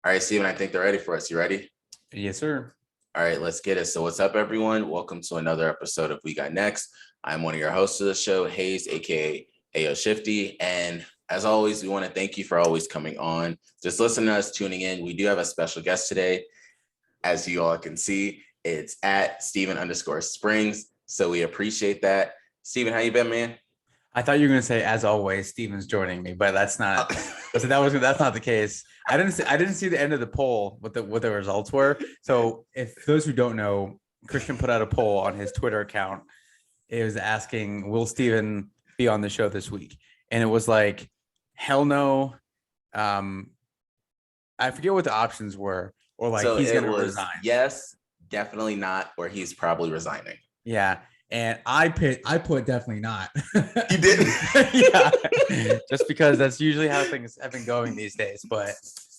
All right, Steven, I think they're ready for us. You ready? Yes, sir. All right, let's get it. So what's up, everyone? Welcome to another episode of We Got Next. I'm one of your hosts of the show, Hayes, aka Ayo Shifty. And as always, we want to thank you for always coming on. Just listening to us, tuning in. We do have a special guest today. As you all can see, it's at Steven_Springs. So we appreciate that. Steven, how you been, man? I thought you were gonna say, as always, Steven's joining me, but that's not. That's not the case. I didn't see the end of the poll, what the results were. So, if those who don't know, Christian put out a poll on his Twitter account. It was asking, "Will Steven be on the show this week?" And it was like, "Hell no." I forget what the options were, or like so he's gonna resign. Yes, definitely not, or he's probably resigning. Yeah. And I put definitely not. You did? Yeah. Just because that's usually how things have been going these days. But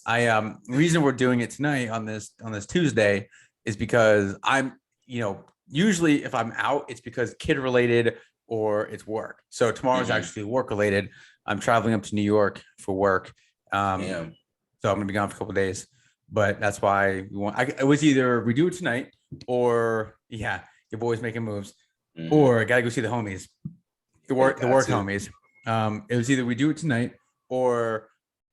the reason we're doing it tonight on this Tuesday is because I'm, usually if I'm out, it's because kid related or it's work. So tomorrow's actually work related. I'm traveling up to New York for work. So I'm gonna be gone for a couple of days. But that's why it was either we do it tonight or your boy's making moves. Or I gotta go see the homies, the work homies. It was either we do it tonight or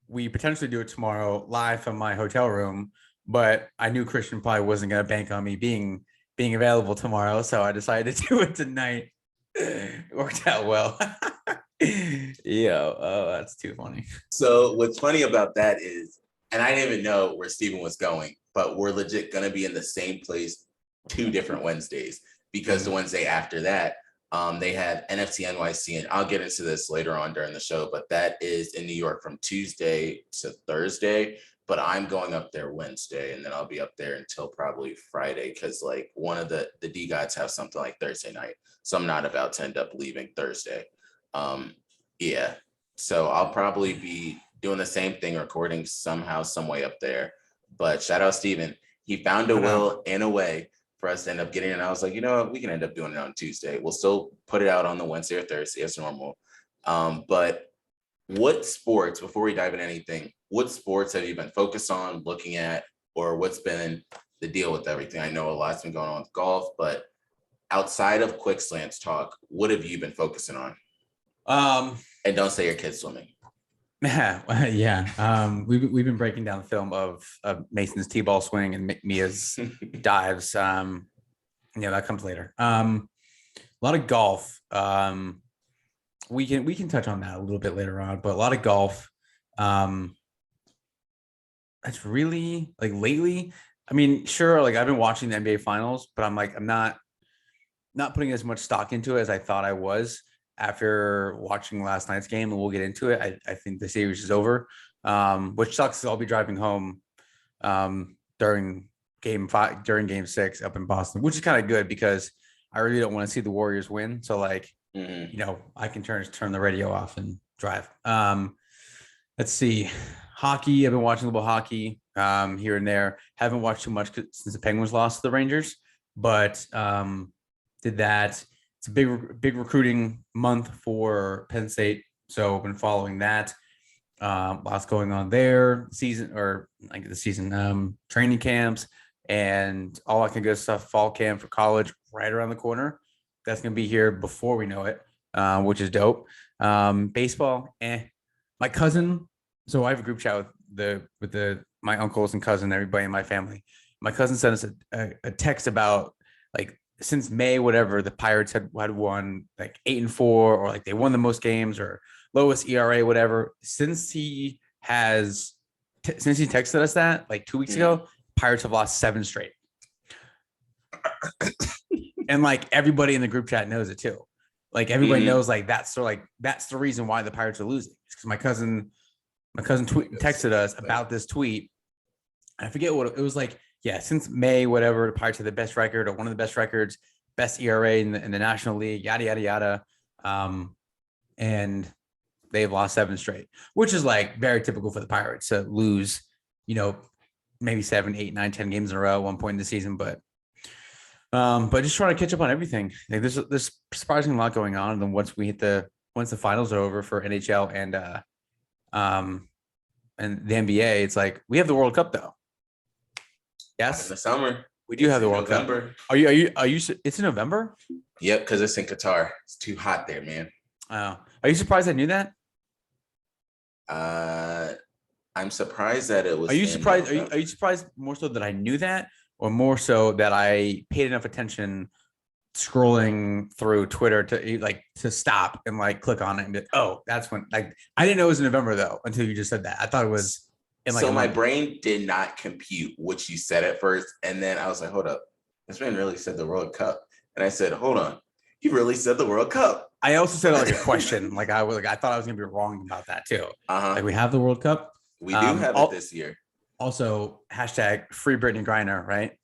we potentially do it tomorrow live from my hotel room. But I knew Christian probably wasn't gonna bank on me being available tomorrow, so I decided to do it tonight. It worked out well. That's too funny. So what's funny about that is, and I didn't even know where Steven was going, but we're legit gonna be in the same place 2 different Wednesdays. Because the Wednesday after that, they have NFT NYC, and I'll get into this later on during the show, but that is in New York from Tuesday to Thursday. But I'm going up there Wednesday, and then I'll be up there until probably Friday, because like one of the D gods have something like Thursday night. So I'm not about to end up leaving Thursday. So I'll probably be doing the same thing, recording somehow, some way up there. But shout out Steven. He found a will and a way for us to end up getting it. And I was like, you know what, we can end up doing it on Tuesday. We'll still put it out on the Wednesday or Thursday as normal. But what sports, before we dive into anything, what sports have you been focused on, looking at, or what's been the deal with everything? I know a lot's been going on with golf, but outside of quick slants talk, what have you been focusing on? And don't say your kid's swimming. Yeah. We've been breaking down the film of Mason's T-ball swing and Mia's dives. That comes later. A lot of golf. We can touch on that a little bit later on, but a lot of golf. That's really like lately. I mean, sure, like I've been watching the NBA finals, but I'm not putting as much stock into it as I thought I was. After watching last night's game, and we'll get into it, I think the series is over, which sucks because I'll be driving home during game 6 up in Boston, which is kind of good because I really don't want to see the Warriors win. So I can turn the radio off and drive. Let's see. Hockey. I've been watching a little hockey here and there. Haven't watched too much since the Penguins lost to the Rangers, but did that. It's a big recruiting month for Penn State, so I've been following that. Lots going on there. Training camps and all that kind of good stuff. Fall camp for college right around the corner. That's gonna be here before we know it, which is dope. Baseball. My cousin. So I have a group chat with my uncles and cousin, everybody in my family. My cousin sent us a text about like, since May, whatever, the Pirates had won like 8-4, or like they won the most games or lowest ERA, whatever. Since he texted us that like 2 weeks ago, Pirates have lost 7 straight. And like everybody in the group chat knows it too. Like everybody knows like that's the reason why the Pirates are losing. Because my cousin texted us about this tweet. I forget what it was like. Yeah, since May, whatever, the Pirates had the best record or one of the best records, best ERA in the National League, yada, yada, yada. And they've lost 7 straight, which is like very typical for the Pirates to lose, maybe 7, 8, 9, 10 games in a row at one point in the season. But just trying to catch up on everything. Like there's surprisingly a lot going on. And then once the finals are over for NHL and and the NBA, it's like we have the World Cup though. Not in Yes, the summer. we do have the in World Cup. November. Are you? It's in November. Yep, because it's in Qatar. It's too hot there, man. Oh, are you surprised I knew that? I'm surprised that it was. Are you in surprised? November. Are you surprised more so that I knew that, or more so that I paid enough attention scrolling through Twitter to stop and like click on it and be, oh, that's when like I didn't know it was in November though until you just said that. I thought it was in like so my month. brain did not compute what you said at first, and then I was like, hold up, this man really said the World Cup, and I said, hold on, he really said the World Cup. I also said like a question, like I thought I was gonna be wrong about that too. Like we have the World Cup. We do have it this year. Also, hashtag free Brittany Griner, right?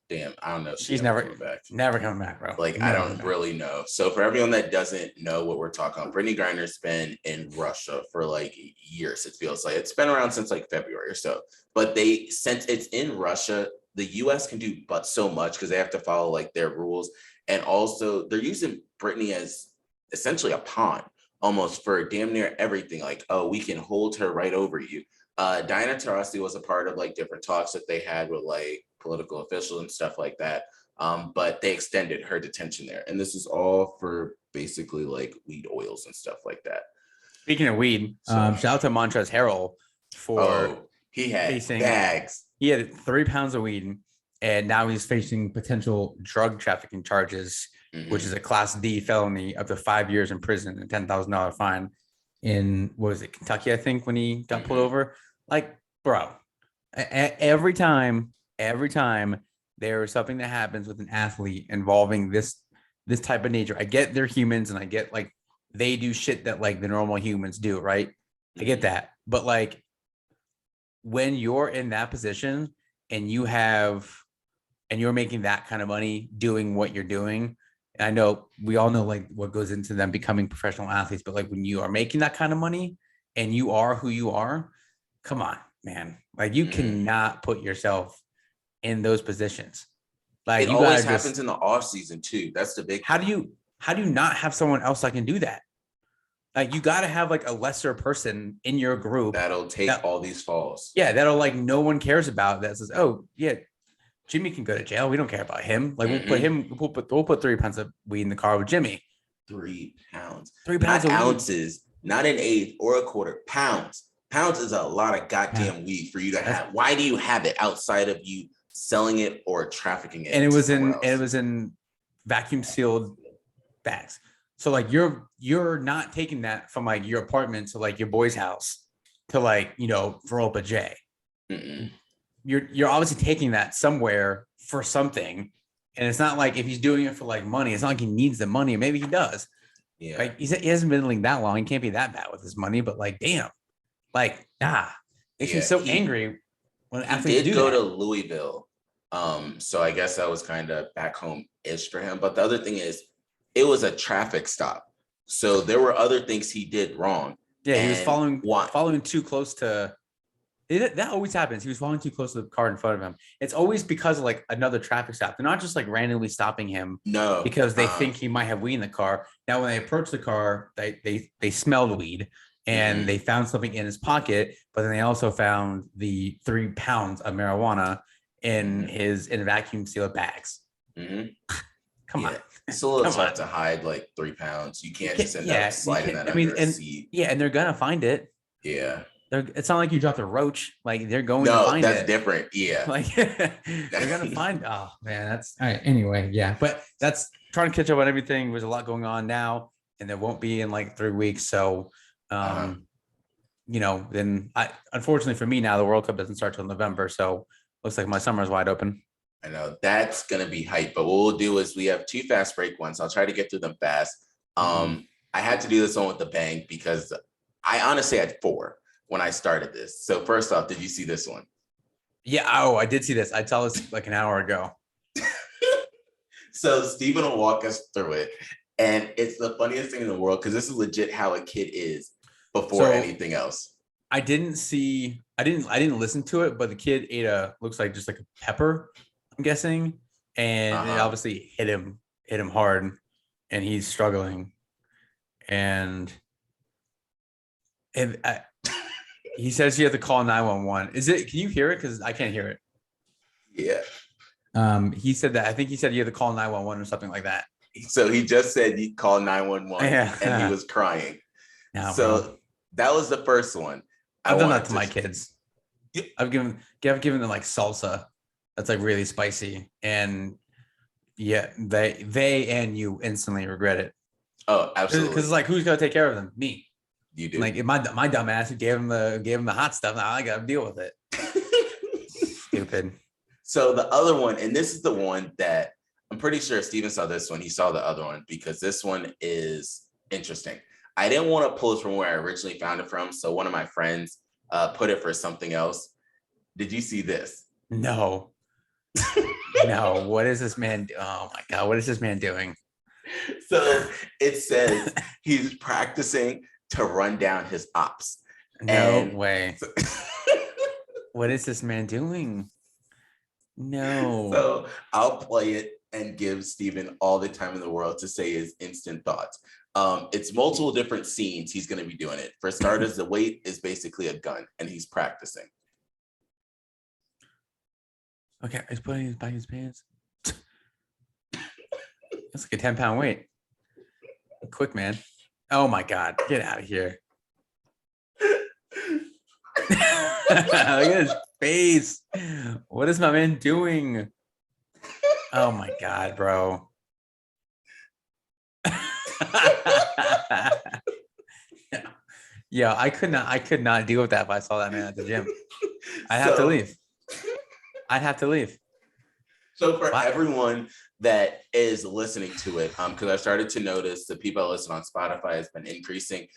Damn, I don't know. She's never coming back, bro. Like, I don't really know. So for everyone that doesn't know what we're talking about, Brittany Griner's been in Russia for like years. It feels like it's been around since like February or so. But since it's in Russia, the US can do but so much because they have to follow like their rules. And also they're using Brittany as essentially a pawn almost for damn near everything. Like, oh, we can hold her right over you. Diana Taurasi was a part of like different talks that they had with like political officials and stuff like that. But they extended her detention there. And this is all for basically like weed oils and stuff like that. Speaking of weed, shout out to Montrezl Harrell for he had bags. He had 3 pounds of weed, and now he's facing potential drug trafficking charges, which is a Class D felony, up to 5 years in prison and $10,000 fine in, what was it, Kentucky, I think, when he got pulled over. Like, bro, every time there is something that happens with an athlete involving this type of nature, I get they're humans and I get like they do shit that like the normal humans do, right? I get that. But like when you're in that position and you're making that kind of money doing what you're doing, and I know we all know like what goes into them becoming professional athletes, but like when you are making that kind of money and you are who you are, come on, man. Like you cannot put yourself in those positions. Like it always happens in the off season too. That's the big. How do you not have someone else that can do that? Like you got to have like a lesser person in your group that'll take all these falls. Yeah, that'll like no one cares about that says, oh yeah, Jimmy can go to jail. We don't care about him. Like we'll put him. We'll put 3 pounds of weed in the car with Jimmy. 3 pounds. 3 pounds not of ounces. Weed. Not an eighth or a quarter. Pounds. Pounds is a lot of goddamn weed for you to have. Why do you have it outside of you selling it or trafficking it? And it was in vacuum sealed bags. So like you're not taking that from like your apartment to like your boy's house to like, you know, roll up a J. You're obviously taking that somewhere for something. And it's not like if he's doing it for like money, it's not like he needs the money. Maybe he does. Yeah. Like he hasn't been like that long. He can't be that bad with his money, but like, damn. Like, makes me so angry when athletes do go that. to Louisville. So I guess that was kind of back home-ish for him. But the other thing is, it was a traffic stop. So there were other things he did wrong. Yeah, he was following too close to it. That always happens. He was following too close to the car in front of him. It's always because of like another traffic stop. They're not just like randomly stopping him. No, because they think he might have weed in the car. Now, when they approach the car, they smell the weed. And they found something in his pocket, but then they also found the 3 pounds of marijuana in vacuum sealed bags. Come on. It's a little tough to hide like 3 pounds. You can't just end up sliding that under a seat. Yeah, and they're gonna find it. Yeah. It's not like you dropped a roach. Like they're going to find it. No, that's different. Yeah. Like they're gonna find. Oh man, that's all right. Anyway, yeah, but that's trying to catch up on everything. There's a lot going on now, and there won't be in like 3 weeks. So. You know, then unfortunately for me now, the World Cup doesn't start till November. So looks like my summer is wide open. I know that's going to be hype, but what we'll do is we have 2 fast break ones. I'll try to get through them fast. I had to do this one with the bang because I honestly had 4 when I started this. So first off, did you see this one? Yeah. Oh, I did see this. I saw this like an hour ago. So Steven will walk us through it. And it's the funniest thing in the world because this is legit how a kid is before anything else. I didn't listen to it, but the kid ate looks like just like a pepper, I'm guessing. And it obviously hit him hard and he's struggling. And He says you have to call 911. Is it? Can you hear it? Because I can't hear it. Yeah. He said that. I think he said you have to call 911 or something like that. So he just said he called 911 and he was crying. Yeah, so bro. that was the first one. I've done that to my kids. I've given them like salsa that's like really spicy, and yeah, they and you instantly regret it. Oh, absolutely. Because it's like, who's gonna take care of them? Me. You do. Like my dumb ass who gave him the hot stuff. Now I gotta deal with it. Stupid. So the other one, and this is the one that I'm pretty sure Steven saw this one. He saw the other one because this one is interesting. I didn't want to pull it from where I originally found it from. So one of my friends put it for something else. Did you see this? No. No. What is this man? Oh my God. What is this man doing? So it says he's practicing to run down his ops. No way. What is this man doing? No. So I'll play it and give Steven all the time in the world to say his instant thoughts. It's multiple different scenes he's going to be doing it. For starters, the weight is basically a gun and he's practicing. Okay, he's putting his back in his pants. That's like a 10-pound weight. Quick, man. Oh my God, get out of here. Look at his face. What is my man doing? Oh my God, bro. Yeah, I could not deal with that if I saw that man at the gym. I'd have to leave. So for everyone that is listening to it, because I started to notice the people that listen on Spotify has been increasing.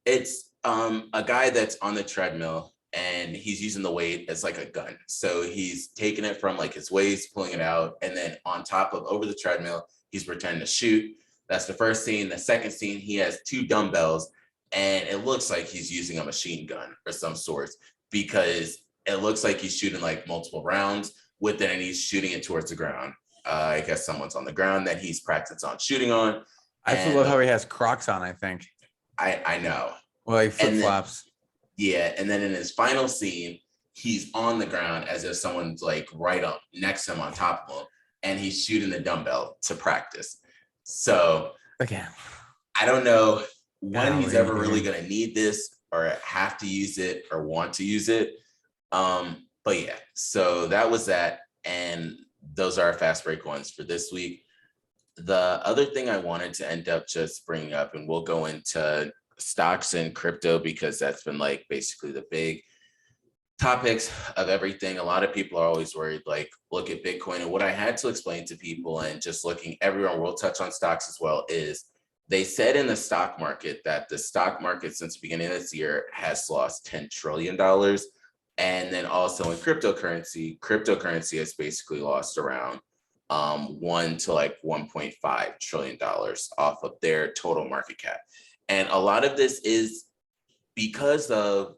It's a guy that's on the treadmill and he's using the weight as like a gun. So he's taking it from like his waist, pulling it out, and then on top of over the treadmill, he's pretending to shoot. That's the first scene. The second scene, he has 2 dumbbells and it looks like he's using a machine gun or some sort because it looks like he's shooting like multiple rounds with it and he's shooting it towards the ground. I guess someone's on the ground that he's practiced on shooting on. I love how he has Crocs on, I think. I know. Well, like flip-flops. Yeah, and then in his final scene, he's on the ground as if someone's like right up next to him on top of him, and he's shooting the dumbbell to practice. So okay, I don't know when he's ever really going to need this or have to use it or want to use it. But yeah, so that was that. And those are our fast break ones for this week. The other thing I wanted to end up just bringing up, and we'll go into stocks and crypto because that's been like basically the big topics of everything. A lot of people are always worried, like, look at Bitcoin. And what I had to explain to people and just looking everyone, we'll touch on stocks as well, is they said in the stock market that the stock market since the beginning of this year has lost $10 trillion. And then also in cryptocurrency has basically lost around 1 to like $1.5 trillion off of their total market cap. And a lot of this is because of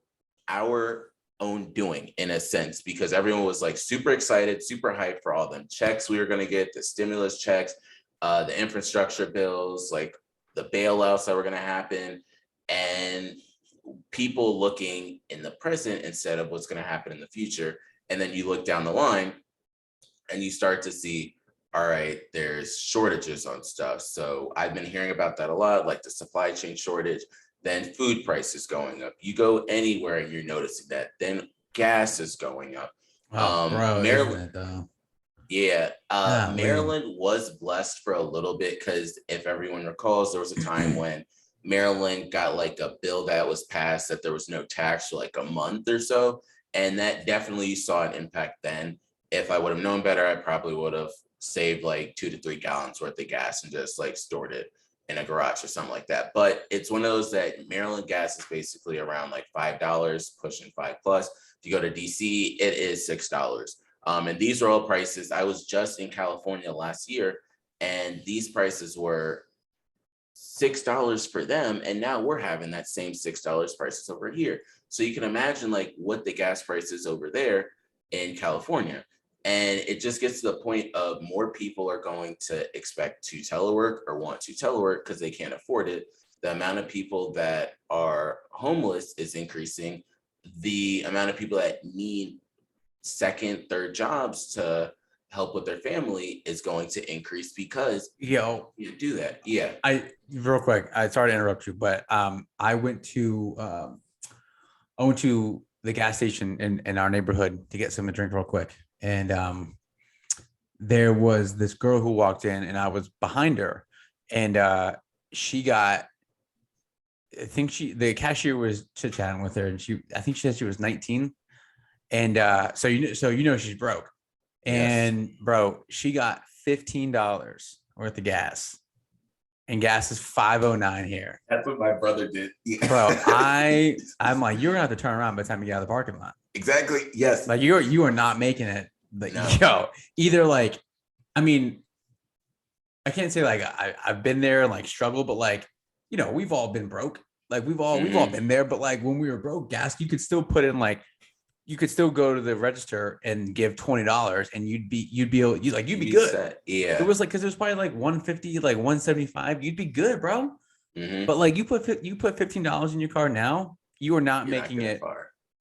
our own doing, in a sense, because everyone was like super excited, super hyped for all them checks we were going to get, the stimulus checks, the infrastructure bills, like the bailouts that were going to happen, and people looking in the present instead of what's going to happen in the future. And then you look down the line and you start to see, all right, there's shortages on stuff. So I've been hearing about that a lot, like the supply chain shortage, then food prices going up. You go anywhere and you're noticing that. Then gas is going up. Maryland, yeah, Maryland was blessed for a little bit because if everyone recalls, there was a time when Maryland got like a bill that was passed that there was no tax for like a month or so. And that definitely saw an impact then. If I would have known better, I probably would have saved like 2 to 3 gallons worth of gas and just like stored it in a garage or something like that. But it's one of those that Maryland gas is basically around like $5, pushing 5+. If you go to DC, it is $6. And these are all prices. I was just in California last year and these prices were $6 for them, and now we're having that same $6 prices over here. So you can imagine like what the gas price is over there in California. And it just gets to the point of more people are going to expect to telework or want to telework because they can't afford it. The amount of people that are homeless is increasing. the amount of people that need second, third jobs to help with their family is going to increase because you do that. Yeah. Real quick, I sorry to interrupt you, but I went to the gas station in our neighborhood to get something to drink real quick. And there was this girl who walked in and I was behind her, and she got, I think the cashier was chit-chatting with her, and I think she said she was 19. And so she's broke. And yes. Bro, she got $15 worth of gas. And gas is $5.09 here. That's what my brother did. Yeah. Bro, I'm like, you're gonna have to turn around by the time you get out of the parking lot. Exactly. Yes. Like you are not making it. Like, no. Either like, I mean, I can't say like I've been there and like struggled, but like, you know, we've all been broke. Like we've all been there. But like when we were broke, gas, you could still put in like, you could still go to the register and give $20 and you'd be good. Set. Yeah. It was like, cause it was probably like 150, like 175. You'd be good, bro. But like you put $15 in your car now, you are not making it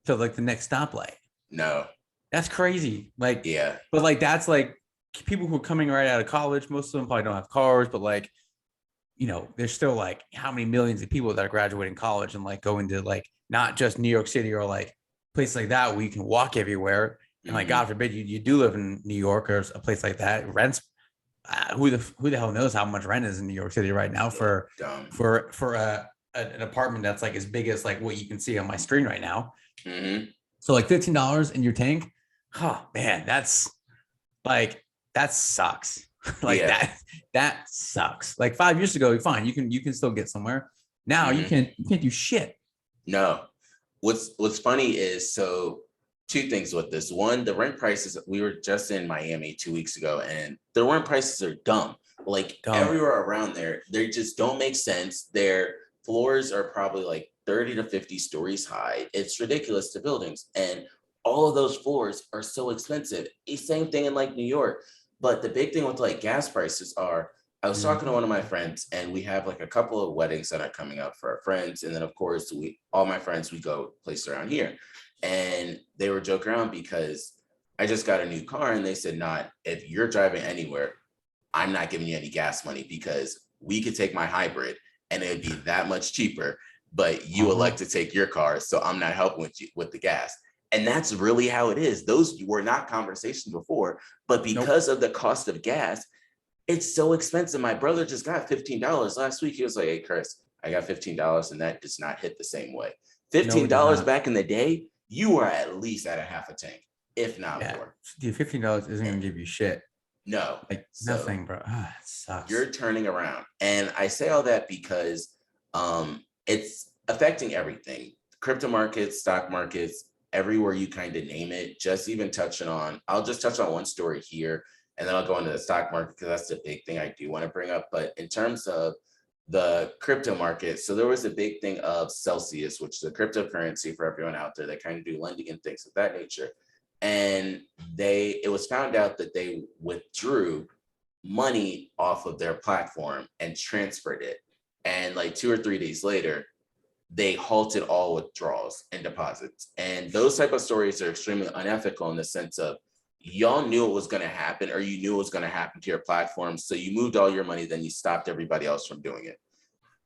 to like the next stoplight. No. That's crazy. Like, yeah. But like, that's like people who are coming right out of college. Most of them probably don't have cars, but like, you know, there's still like how many millions of people that are graduating college and like going to like, not just New York City or like place like that where you can walk everywhere. And like, God forbid you do live in New York or a place like that. Rents, who the hell knows how much rent is in New York City right now for an apartment that's like as big as like what you can see on my screen right now. So like $15 in your tank. Oh man, that's like, that sucks. Like that sucks. Like 5 years ago, fine, you can still get somewhere. Now you can't do shit. No. What's funny is, so two things with this. One, the rent prices, we were just in Miami 2 weeks ago, and the rent prices are dumb. Like everywhere around there, they just don't make sense. Their floors are probably like 30 to 50 stories high. It's ridiculous to buildings. And all of those floors are so expensive. Same thing in like New York. But the big thing with like gas prices are, I was talking to one of my friends, and we have like a couple of weddings that are coming up for our friends. And then of course, all my friends, we go places around here. And they were joking around because I just got a new car, and they said, "Not if you're driving anywhere, I'm not giving you any gas money because we could take my hybrid and it'd be that much cheaper, but you elect to take your car. So I'm not helping with you with the gas." And that's really how it is. Those were not conversations before, but because of the cost of gas, it's so expensive. My brother just got $15 last week. He was like, "Hey, Chris, I got $15, and that does not hit the same way." $15 back in the day, you were at least at a half a tank, if not more. Dude, $15 isn't going to give you shit. No. Like nothing, bro. It sucks. You're turning around. And I say all that because it's affecting everything. Crypto markets, stock markets, everywhere you kind of name it. Just even I'll just touch on one story here, and then I'll go into the stock market because that's the big thing I do want to bring up. But in terms of the crypto market, so there was a big thing of Celsius, which is a cryptocurrency for everyone out there that kind of do lending and things of that nature. And it was found out that they withdrew money off of their platform and transferred it. And like 2 or 3 days later, they halted all withdrawals and deposits. And those type of stories are extremely unethical in the sense of, y'all knew it was going to happen, or you knew it was going to happen to your platform. So you moved all your money, then you stopped everybody else from doing it.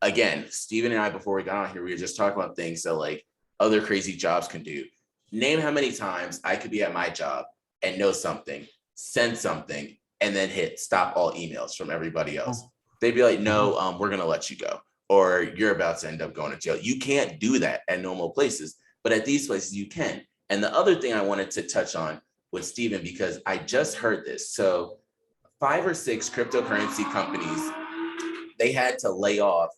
Again, Steven and I, before we got on here, we were just talking about things that like other crazy jobs can do. Name how many times I could be at my job and know something, send something, and then hit stop all emails from everybody else. They'd be like, "No, we're going to let you go," or "You're about to end up going to jail." You can't do that at normal places, but at these places you can. And the other thing I wanted to touch on with Steven, because I just heard this. So 5 or 6 cryptocurrency companies, they had to lay off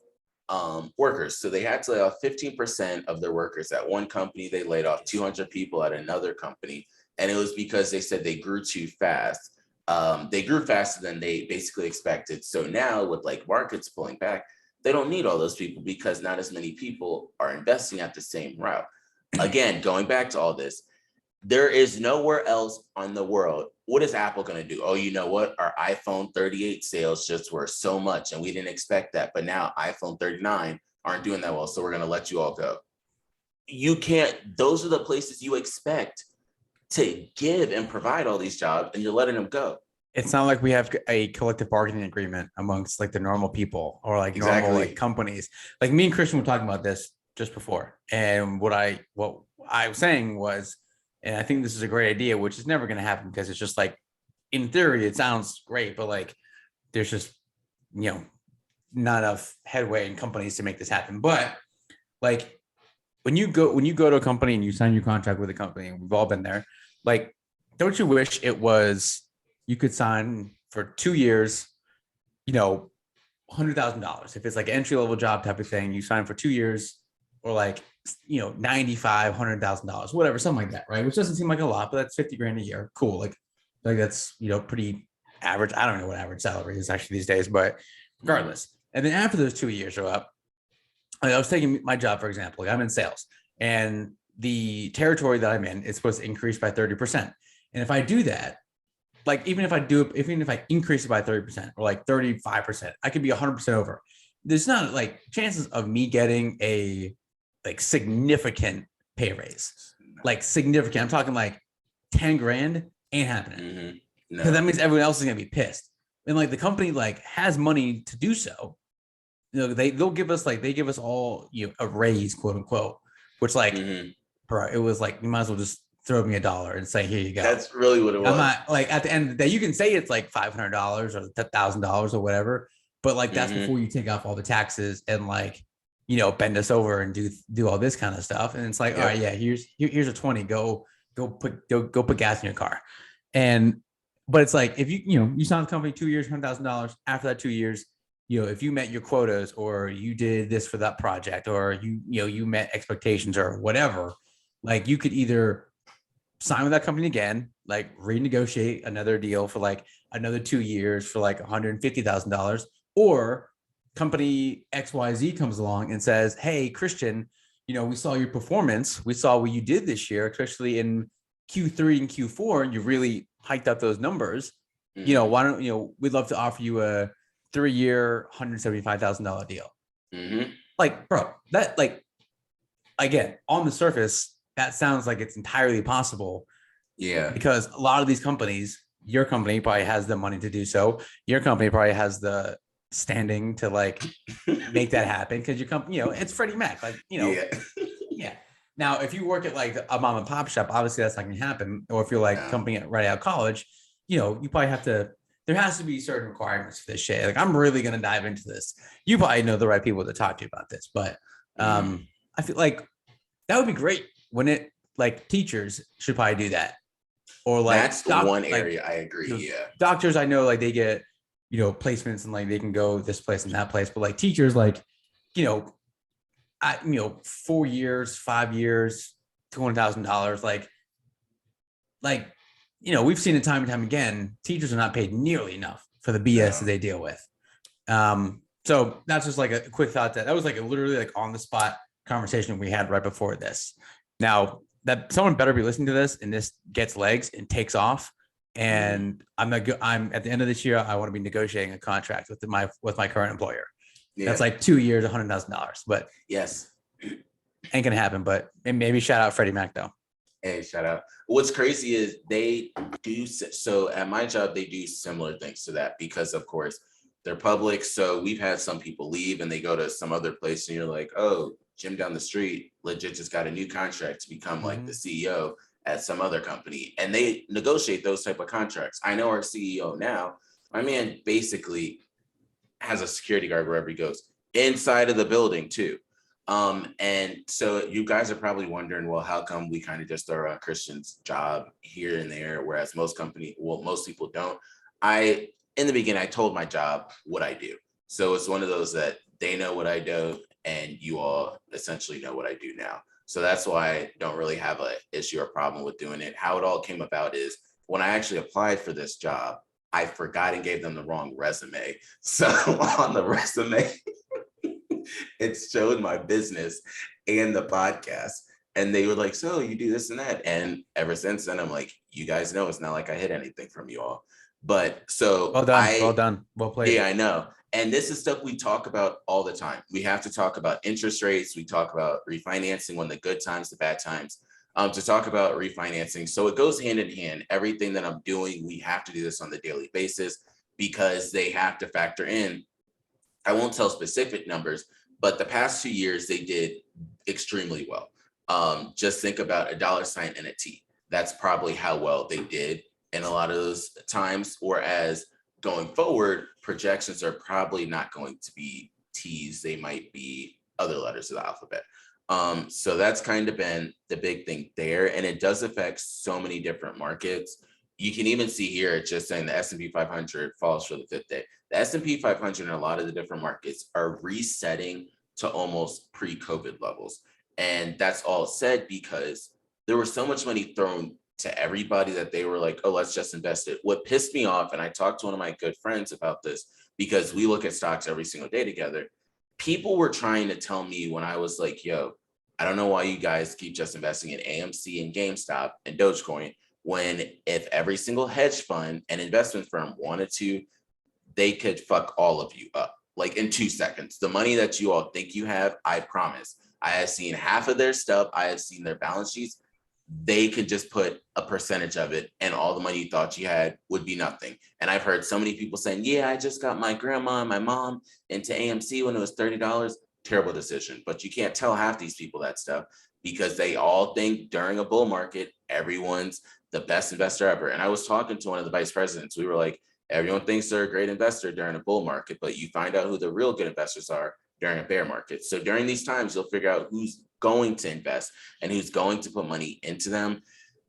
workers. So they had to lay off 15% of their workers. At one company, they laid off 200 people at another company. And it was because they said they grew too fast. They grew faster than they basically expected. So now with like markets pulling back, they don't need all those people because not as many people are investing at the same route. Again, going back to all this, there is nowhere else on the world. What is Apple going to do? "Oh, you know what? Our iPhone 38 sales just were so much and we didn't expect that. But now iPhone 39 aren't doing that well. So we're going to let you all go." you can't, those are the places you expect to give and provide all these jobs, and you're letting them go. It's not like we have a collective bargaining agreement amongst like the normal people or like normal like companies. Like me and Christian were talking about this just before. And what I was saying was, and I think this is a great idea, which is never going to happen because it's just like, in theory, it sounds great, but like there's just, you know, not enough headway in companies to make this happen. But like when you go to a company and you sign your contract with a company, and we've all been there, like, don't you wish it was you could sign for 2 years, you know, $100,000. If it's like an entry level job type of thing, you sign for 2 years, or like, you know, $95,000, $100,000, whatever, something like that, right? Which doesn't seem like a lot, but that's 50 grand a year. Cool. Like that's, you know, pretty average. I don't know what average salary is actually these days, but regardless. And then after those 2 years are up, I was taking my job, for example, like I'm in sales, and the territory that I'm in is supposed to increase by 30%. And if I do that, like even if I increase it by 30% or like 35%, I could be 100% over. There's not like chances of me getting a like significant pay raise, like significant. I'm talking like 10 grand ain't happening. Because that means everyone else is gonna be pissed. And like the company like has money to do so. You know, they'll give us like, they give us all, you know, a raise, quote unquote, which like, bro, it was like, you might as well just throw me $1 and say, here you go. That's really what it was. I'm not like, at the end of the day, you can say it's like $500 or $1,000 or whatever, but like that's before you take off all the taxes and like, you know, bend us over and do all this kind of stuff. And it's like, all right, yeah, here's a 20, go put gas in your car. But it's like, if you sign the company 2 years, $100,000, after that 2 years, you know, if you met your quotas or you did this for that project, or you met expectations or whatever, like you could either sign with that company again, like renegotiate another deal for like another 2 years for like $150,000, or company XYZ comes along and says, hey, Christian, you know, we saw your performance. We saw what you did this year, especially in Q3 and Q4, and you really hiked up those numbers. You know, why don't, we'd love to offer you a 3-year, $175,000 deal. Like, bro, that, like, again, on the surface, that sounds like it's entirely possible. Yeah. Because a lot of these companies, your company probably has the money to do so. Your company probably has the standing to like make that happen, because your company, it's Freddie Mac, like, yeah. Now, if you work at like a mom and pop shop, obviously that's not going to happen. Or if you're like company right out of college, you probably have to, there has to be certain requirements for this shit. Like, I'm really going to dive into this. You probably know the right people to talk to about this, but I feel like that would be great when it, like, teachers should probably do that. Or like, that's the one area, like, I agree. Yeah. Doctors, I know, like, they get, placements and like they can go this place and that place, but like teachers, like, 4 years, 5 years, $200,000, like, we've seen it time and time again. Teachers are not paid nearly enough for the BS that they deal with. So that's just like a quick thought that was like a literally like on the spot conversation we had right before this. Now that someone better be listening to this and this gets legs and takes off. And I'm at the end of this year, I want to be negotiating a contract with my current employer. Yeah. That's like 2 years, $100,000, but yes, ain't gonna happen. But maybe shout out Freddie Mac though. Hey, shout out. What's crazy is they do, so at my job, they do similar things to that because of course they're public. So we've had some people leave and they go to some other place and you're like, oh, Jim down the street legit just got a new contract to become like the CEO at some other company, and they negotiate those type of contracts. I know our CEO now, my man basically has a security guard wherever he goes, inside of the building too. And so you guys are probably wondering, well, how come we kind of just throw around Christian's job here and there, whereas most people don't. In the beginning, I told my job what I do. So it's one of those that they know what I do and you all essentially know what I do now. So that's why I don't really have an issue or problem with doing it. How it all came about is when I actually applied for this job, I forgot and gave them the wrong resume. So on the resume, it showed my business and the podcast. And they were like, so you do this and that. And ever since then, I'm like, you guys know it's not like I hid anything from you all. But so well done, well played. Yeah, I know. And this is stuff we talk about all the time. We have to talk about interest rates. We talk about refinancing when the good times, the bad times, to talk about refinancing. So it goes hand in hand. Everything that I'm doing, we have to do this on the daily basis because they have to factor in. I won't tell specific numbers, but the past 2 years, they did extremely well. Just think about a $ NFT. That's probably how well they did in a lot of those times. Whereas going forward, projections are probably not going to be T's. They might be other letters of the alphabet. So that's kind of been the big thing there. And it does affect so many different markets. You can even see here, it's just saying the S&P 500 falls for the fifth day. The S&P 500 in a lot of the different markets are resetting to almost pre-COVID levels. And that's all said because there was so much money thrown to everybody that they were like, oh, let's just invest it. What pissed me off, and I talked to one of my good friends about this because we look at stocks every single day together. People were trying to tell me when I was like, yo, I don't know why you guys keep just investing in AMC and GameStop and Dogecoin, when if every single hedge fund and investment firm wanted to, they could fuck all of you up like in 2 seconds. The money that you all think you have, I promise. I have seen half of their stuff. I have seen their balance sheets. They could just put a percentage of it and all the money you thought you had would be nothing. And I've heard so many people saying, yeah, I just got my grandma and my mom into AMC when it was $30. Terrible decision. But you can't tell half these people that stuff because they all think during a bull market, everyone's the best investor ever. And I was talking to one of the vice presidents. We were like, everyone thinks they're a great investor during a bull market, but you find out who the real good investors are during a bear market. So during these times, you'll figure out who's going to invest and who's going to put money into them.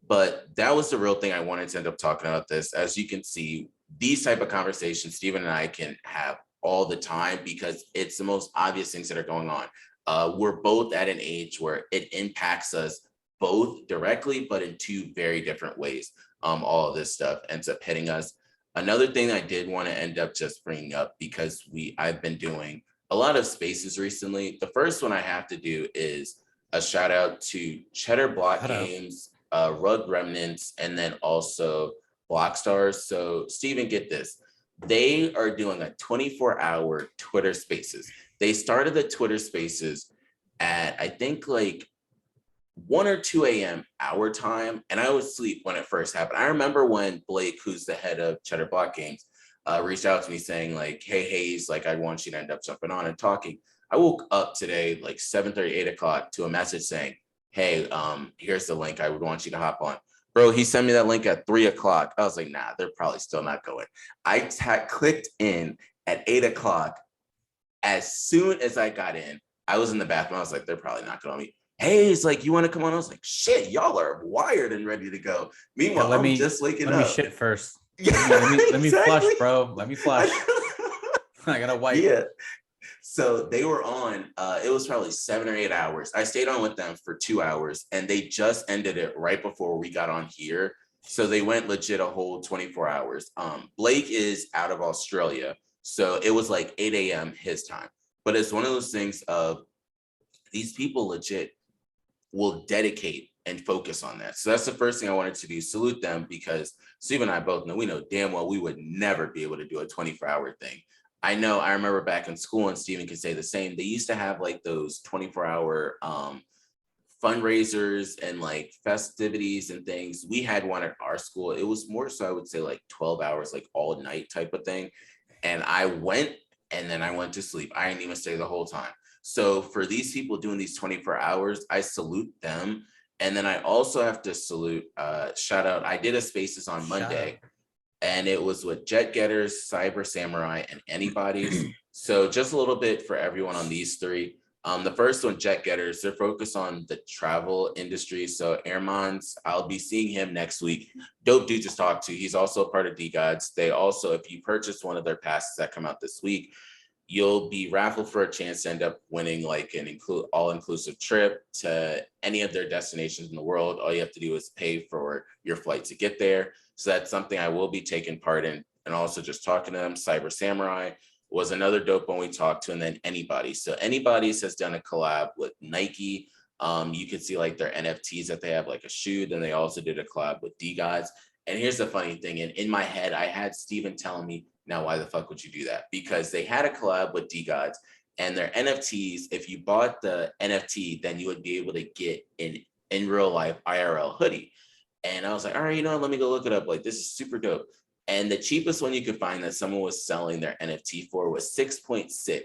But that was the real thing I wanted to end up talking about this. As you can see, these type of conversations, Stephen and I can have all the time because it's the most obvious things that are going on. We're both at an age where it impacts us both directly, but in two very different ways. All of this stuff ends up hitting us. Another thing I did want to end up just bringing up because I've been doing a lot of spaces recently. The first one I have to do is a shout out to Cheddar Block Games, Rug Remnants, and then also Block Stars. So Stephen, get this. They are doing a 24-hour Twitter Spaces. They started the Twitter Spaces at, I think, like 1 or 2 a.m. our time, and I was asleep when it first happened. I remember when Blake, who's the head of Cheddar Block Games, reached out to me saying like, hey, Hayes, like I want you to end up jumping on and talking. I woke up today like 7:30, 8 o'clock to a message saying, hey, here's the link. I would want you to hop on. Bro, he sent me that link at 3 o'clock. I was like, nah, they're probably still not going. I clicked in at 8 o'clock. As soon as I got in, I was in the bathroom. I was like, they're probably not going to meet. Hey, it's like, you want to come on? I was like, shit, y'all are wired and ready to go. Meanwhile, I'm just waking up. Let me shit first. Yeah, let me flush, bro. Let me flush. I gotta wipe. Yeah. So they were on, it was probably 7 or 8 hours. I stayed on with them for 2 hours and they just ended it right before we got on here. So they went legit a whole 24 hours. Blake is out of Australia. So it was like 8 a.m. his time. But it's one of those things of these people legit will dedicate and focus on that. So that's the first thing I wanted to do, salute them, because Steve and I both know, we know damn well we would never be able to do a 24-hour thing. I know, I remember back in school, and Steven can say the same, they used to have like those 24-hour fundraisers and like festivities and things. We had one at our school. It was more so, I would say like 12 hours, like all night type of thing. And I went and then I went to sleep. I didn't even stay the whole time. So for these people doing these 24 hours, I salute them. And then I also have to salute, shout out, I did a spaces on Monday and it was with Jet Getters, Cyber Samurai, and Anybody's. So just a little bit for everyone on these three. The first one, Jet Getters, they're focused on the travel industry. So Airmans, I'll be seeing him next week. Dope dude to talk to. He's also a part of D-Gods. They also, if you purchase one of their passes that come out this week, you'll be raffled for a chance to end up winning like an all-inclusive trip to any of their destinations in the world. All you have to do is pay for your flight to get there. So that's something I will be taking part in, and also just talking to them. Cyber Samurai was another dope one we talked to, and then Anybody. So Anybody's has done a collab with Nike. You can see like their NFTs that they have, like a shoe. Then they also did a collab with D-Gods. And here's the funny thing, and in my head, I had Steven telling me, Now, why the fuck would you do that? Because they had a collab with DeGods, and their NFTs, if you bought the NFT, then you would be able to get an in real life IRL hoodie. And I was like, all right, let me go look it up. Like, this is super dope. And the cheapest one you could find that someone was selling their NFT for was 6.6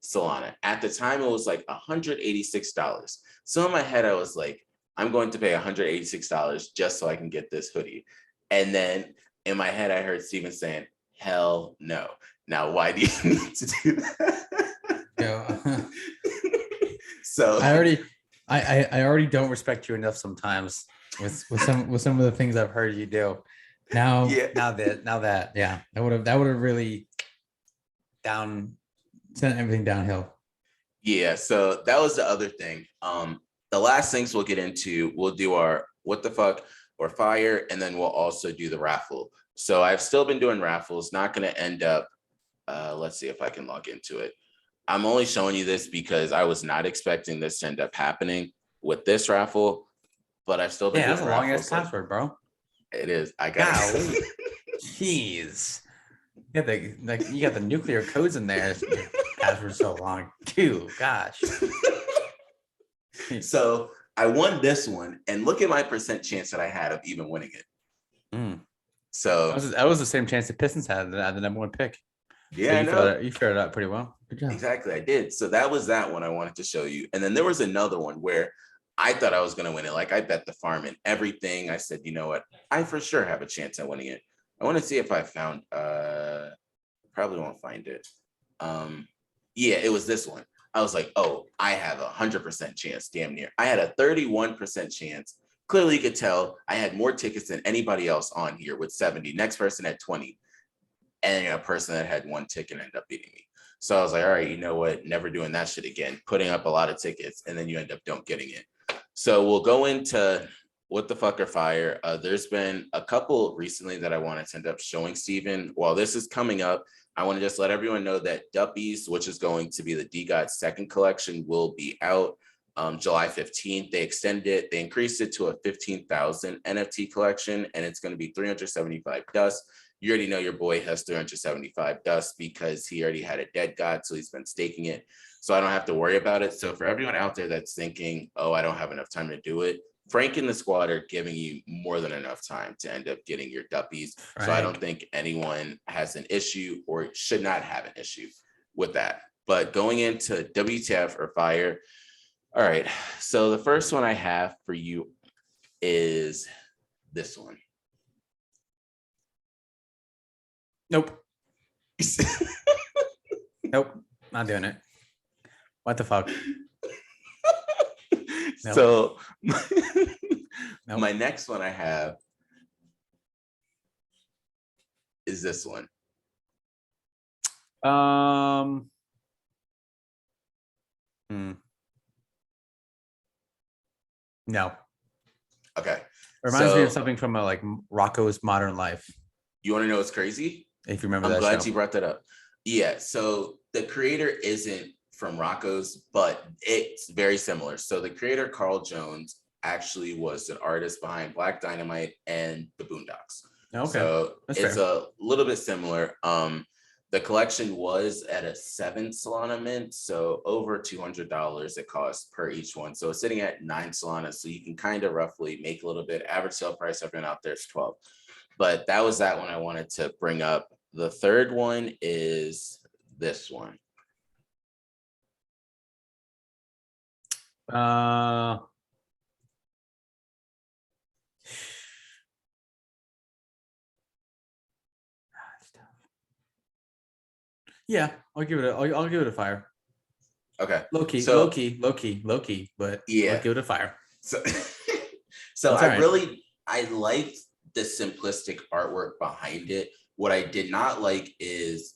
Solana. At the time, it was like $186. So in my head, I was like, I'm going to pay $186 just so I can get this hoodie. And then in my head, I heard Steven saying, hell no. Now, why do you need to do that? Yeah. So I already don't respect you enough sometimes with some of the things I've heard you do. Now that yeah, that would have really sent everything downhill. Yeah, so that was the other thing. The last things we'll get into, we'll do our what the fuck or fire, and then we'll also do the raffle. So I've still been doing raffles, not going to end up, let's see if I can log into it. I'm only showing you this because I was not expecting this to end up happening with this raffle, but I've still been doing that's a long ass password, bro. It is. I got it. Jeez. You got the nuclear codes in there. Password so long too. Gosh. So I won this one, and look at my percent chance that I had of even winning it. So that was the same chance the Pistons had the number one pick. Yeah, so you figured it out pretty well. Good job. Exactly, I did. So that was that one I wanted to show you. And then there was another one where I thought I was going to win it. Like, I bet the farm and everything. I said, you know what? I for sure have a chance at winning it. I want to see if I found, probably won't find it. Yeah, it was this one. I was like, oh, I have 100% chance, damn near. I had a 31% chance. Clearly you could tell I had more tickets than anybody else on here with 70. Next person had 20. And a person that had one ticket ended up beating me. So I was like, all right, you know what? Never doing that shit again. Putting up a lot of tickets, and then you end up don't getting it. So we'll go into what the fuck or fire. There's been a couple recently that I wanted to end up showing Steven. While this is coming up, I want to just let everyone know that Duppies, which is going to be the DGOT second collection, will be out July 15th. They extended it. They increased it to a 15,000 NFT collection, and it's going to be 375 dust. You already know your boy has 375 dust because he already had a dead god, so he's been staking it. So I don't have to worry about it. So for everyone out there that's thinking, oh, I don't have enough time to do it, Frank and the squad are giving you more than enough time to end up getting your duppies. Right. So I don't think anyone has an issue or should not have an issue with that. But going into WTF or fire, all right. So the first one I have for you is this one. Nope. Nope. Not doing it. What the fuck? Nope. So nope. My next one I have is this one. No. Okay. Reminds me of something from like Rocco's Modern Life. You want to know what's crazy? If you remember I'm that glad show. You brought that up. Yeah. So the creator isn't from Rocco's, but it's very similar. So the creator, Carl Jones, actually was an artist behind Black Dynamite and the Boondocks. Okay. So that's it's fair. A little bit similar. The collection was at a 7 Solana mint, so over $200 it costs per each one. So it's sitting at 9 Solana, so you can kind of roughly make a little bit. Average sale price everyone out there is 12. But that was that one I wanted to bring up. The third one is this one. Yeah, I'll give it a fire. Okay. Low key, but yeah, I'll give it a fire. So I liked the simplistic artwork behind it. What I did not like is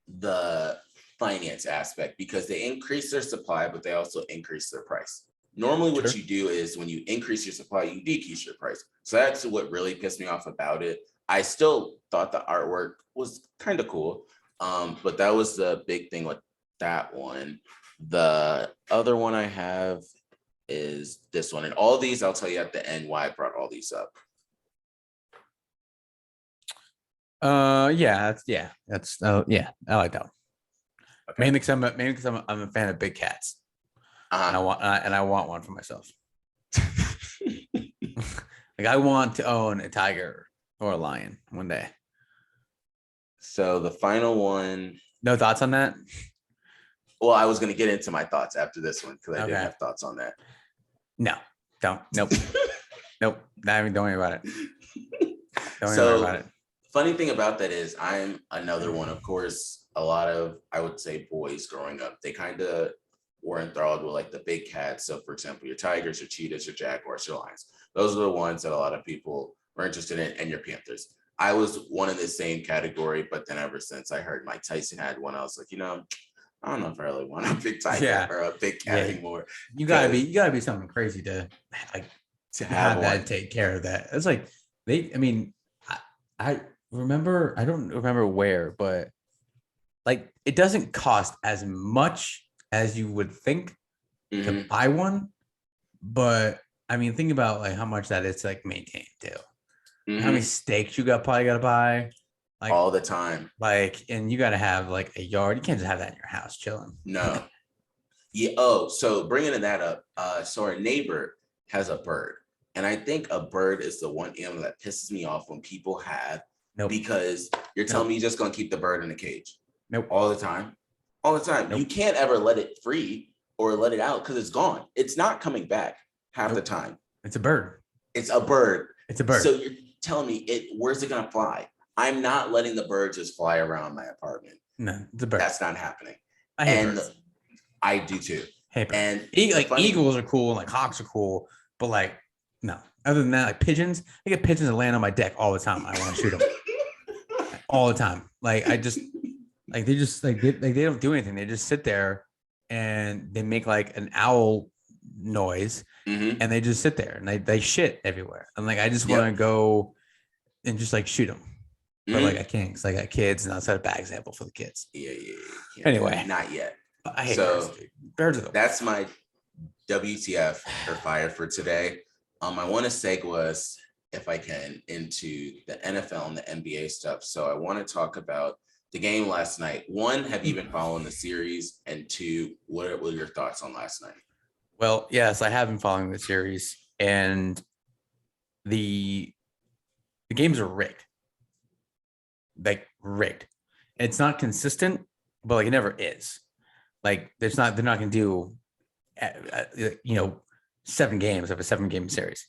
the finance aspect, because they increase their supply, but they also increase their price. Normally what you do is when you increase your supply, you decrease your price. So that's what really pissed me off about it. I still thought the artwork was kind of cool. But that was the big thing with that one. The other one I have is this one. And all these, I'll tell you at the end why I brought all these up. Yeah, I like that one. Okay. Mainly because I'm a fan of big cats, and I want one for myself. Like I want to own a tiger or a lion one day. So the final one. No thoughts on that? Well, I was going to get into my thoughts after this one because I didn't Okay. have thoughts on that. No, don't. Nope. Nope. Not even. Don't worry about it. Don't even worry about it. Funny thing about that is I'm another one. Of course, a lot of, I would say, boys growing up, they kind of were enthralled with like the big cats. So for example, your tigers, your cheetahs, your jaguars, your lions. Those are the ones that a lot of people were interested in, and your panthers. I was one in the same category, but then ever since I heard Mike Tyson had one, I was like, I don't know if I really want a big tiger or a big cat anymore. You gotta be something crazy to like to have that, take care of that. It's like I remember, I don't remember where, but like it doesn't cost as much as you would think to buy one. But I mean, think about like how much that is to like maintain too. How many steaks you probably gotta buy, like all the time. Like, and you gotta have like a yard. You can't just have that in your house chilling. No. Yeah. Oh, so bringing that up. So our neighbor has a bird, and I think a bird is the one animal that pisses me off when people have. Nope. Because you're telling me you're just gonna keep the bird in a cage. Nope. All the time. Nope. You can't ever let it free or let it out because it's gone. It's not coming back half the time. It's a bird. It's a bird. It's a bird. So you're telling me where's it gonna fly? I'm not letting the bird just fly around my apartment. No, it's a bird. That's not happening. I hate birds. I do too. Hey, and eagles are cool and like hawks are cool, but like no. Other than that, like pigeons, I get pigeons that land on my deck all the time. I want to shoot them all the time. Like I just like they just like they don't do anything. They just sit there and they make like an owl noise, and they just sit there and they shit everywhere. And like I just want to go and just like shoot them. But like I can't because I got kids, and I'll set a bad example for the kids. Yeah. Anyway, not yet. I hate birds. Birds are the that's my WTF or fire for today. I want to segue us, if I can, into the NFL and the NBA stuff. So I want to talk about the game last night. One, have you been following the series? And two, what were your thoughts on last night? Well, yes, I have been following the series, and the games are rigged. Like rigged. It's not consistent, but like it never is. Like they're not going to do 7 games of a 7-game series,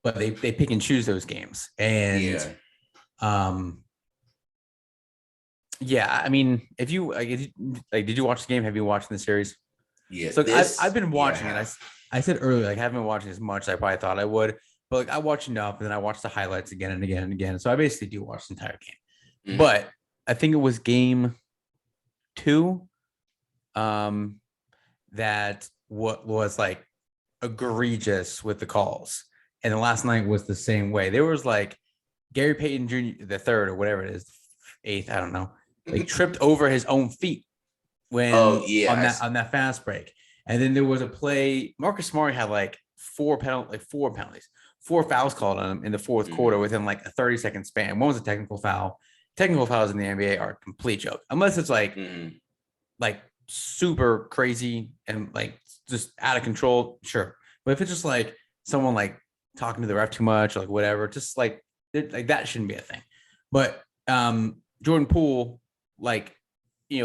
but they pick and choose those games. And I mean, if you did you watch the game? Have you watched the series? Yeah. So I've been watching it. I said earlier, like I haven't been watching as much as I probably thought I would, but like I watched enough, and then I watched the highlights again and again and again. So I basically do watch the entire game. But I think it was game 2 that what was like egregious with the calls. And the last night was the same way. There was like Gary Payton Jr., the third or whatever it is, 8th, I don't know, like tripped over his own feet when on that fast break. And then there was a play, Marcus Smart had like 4 penalties, 4 fouls called on him in the fourth quarter within like a 30-second span. One was a technical foul. Technical fouls in the NBA are a complete joke, unless it's like super crazy and like just out of control. Sure, but if it's just like someone like talking to the ref too much or like whatever, just like that shouldn't be a thing. But Jordan Poole, like he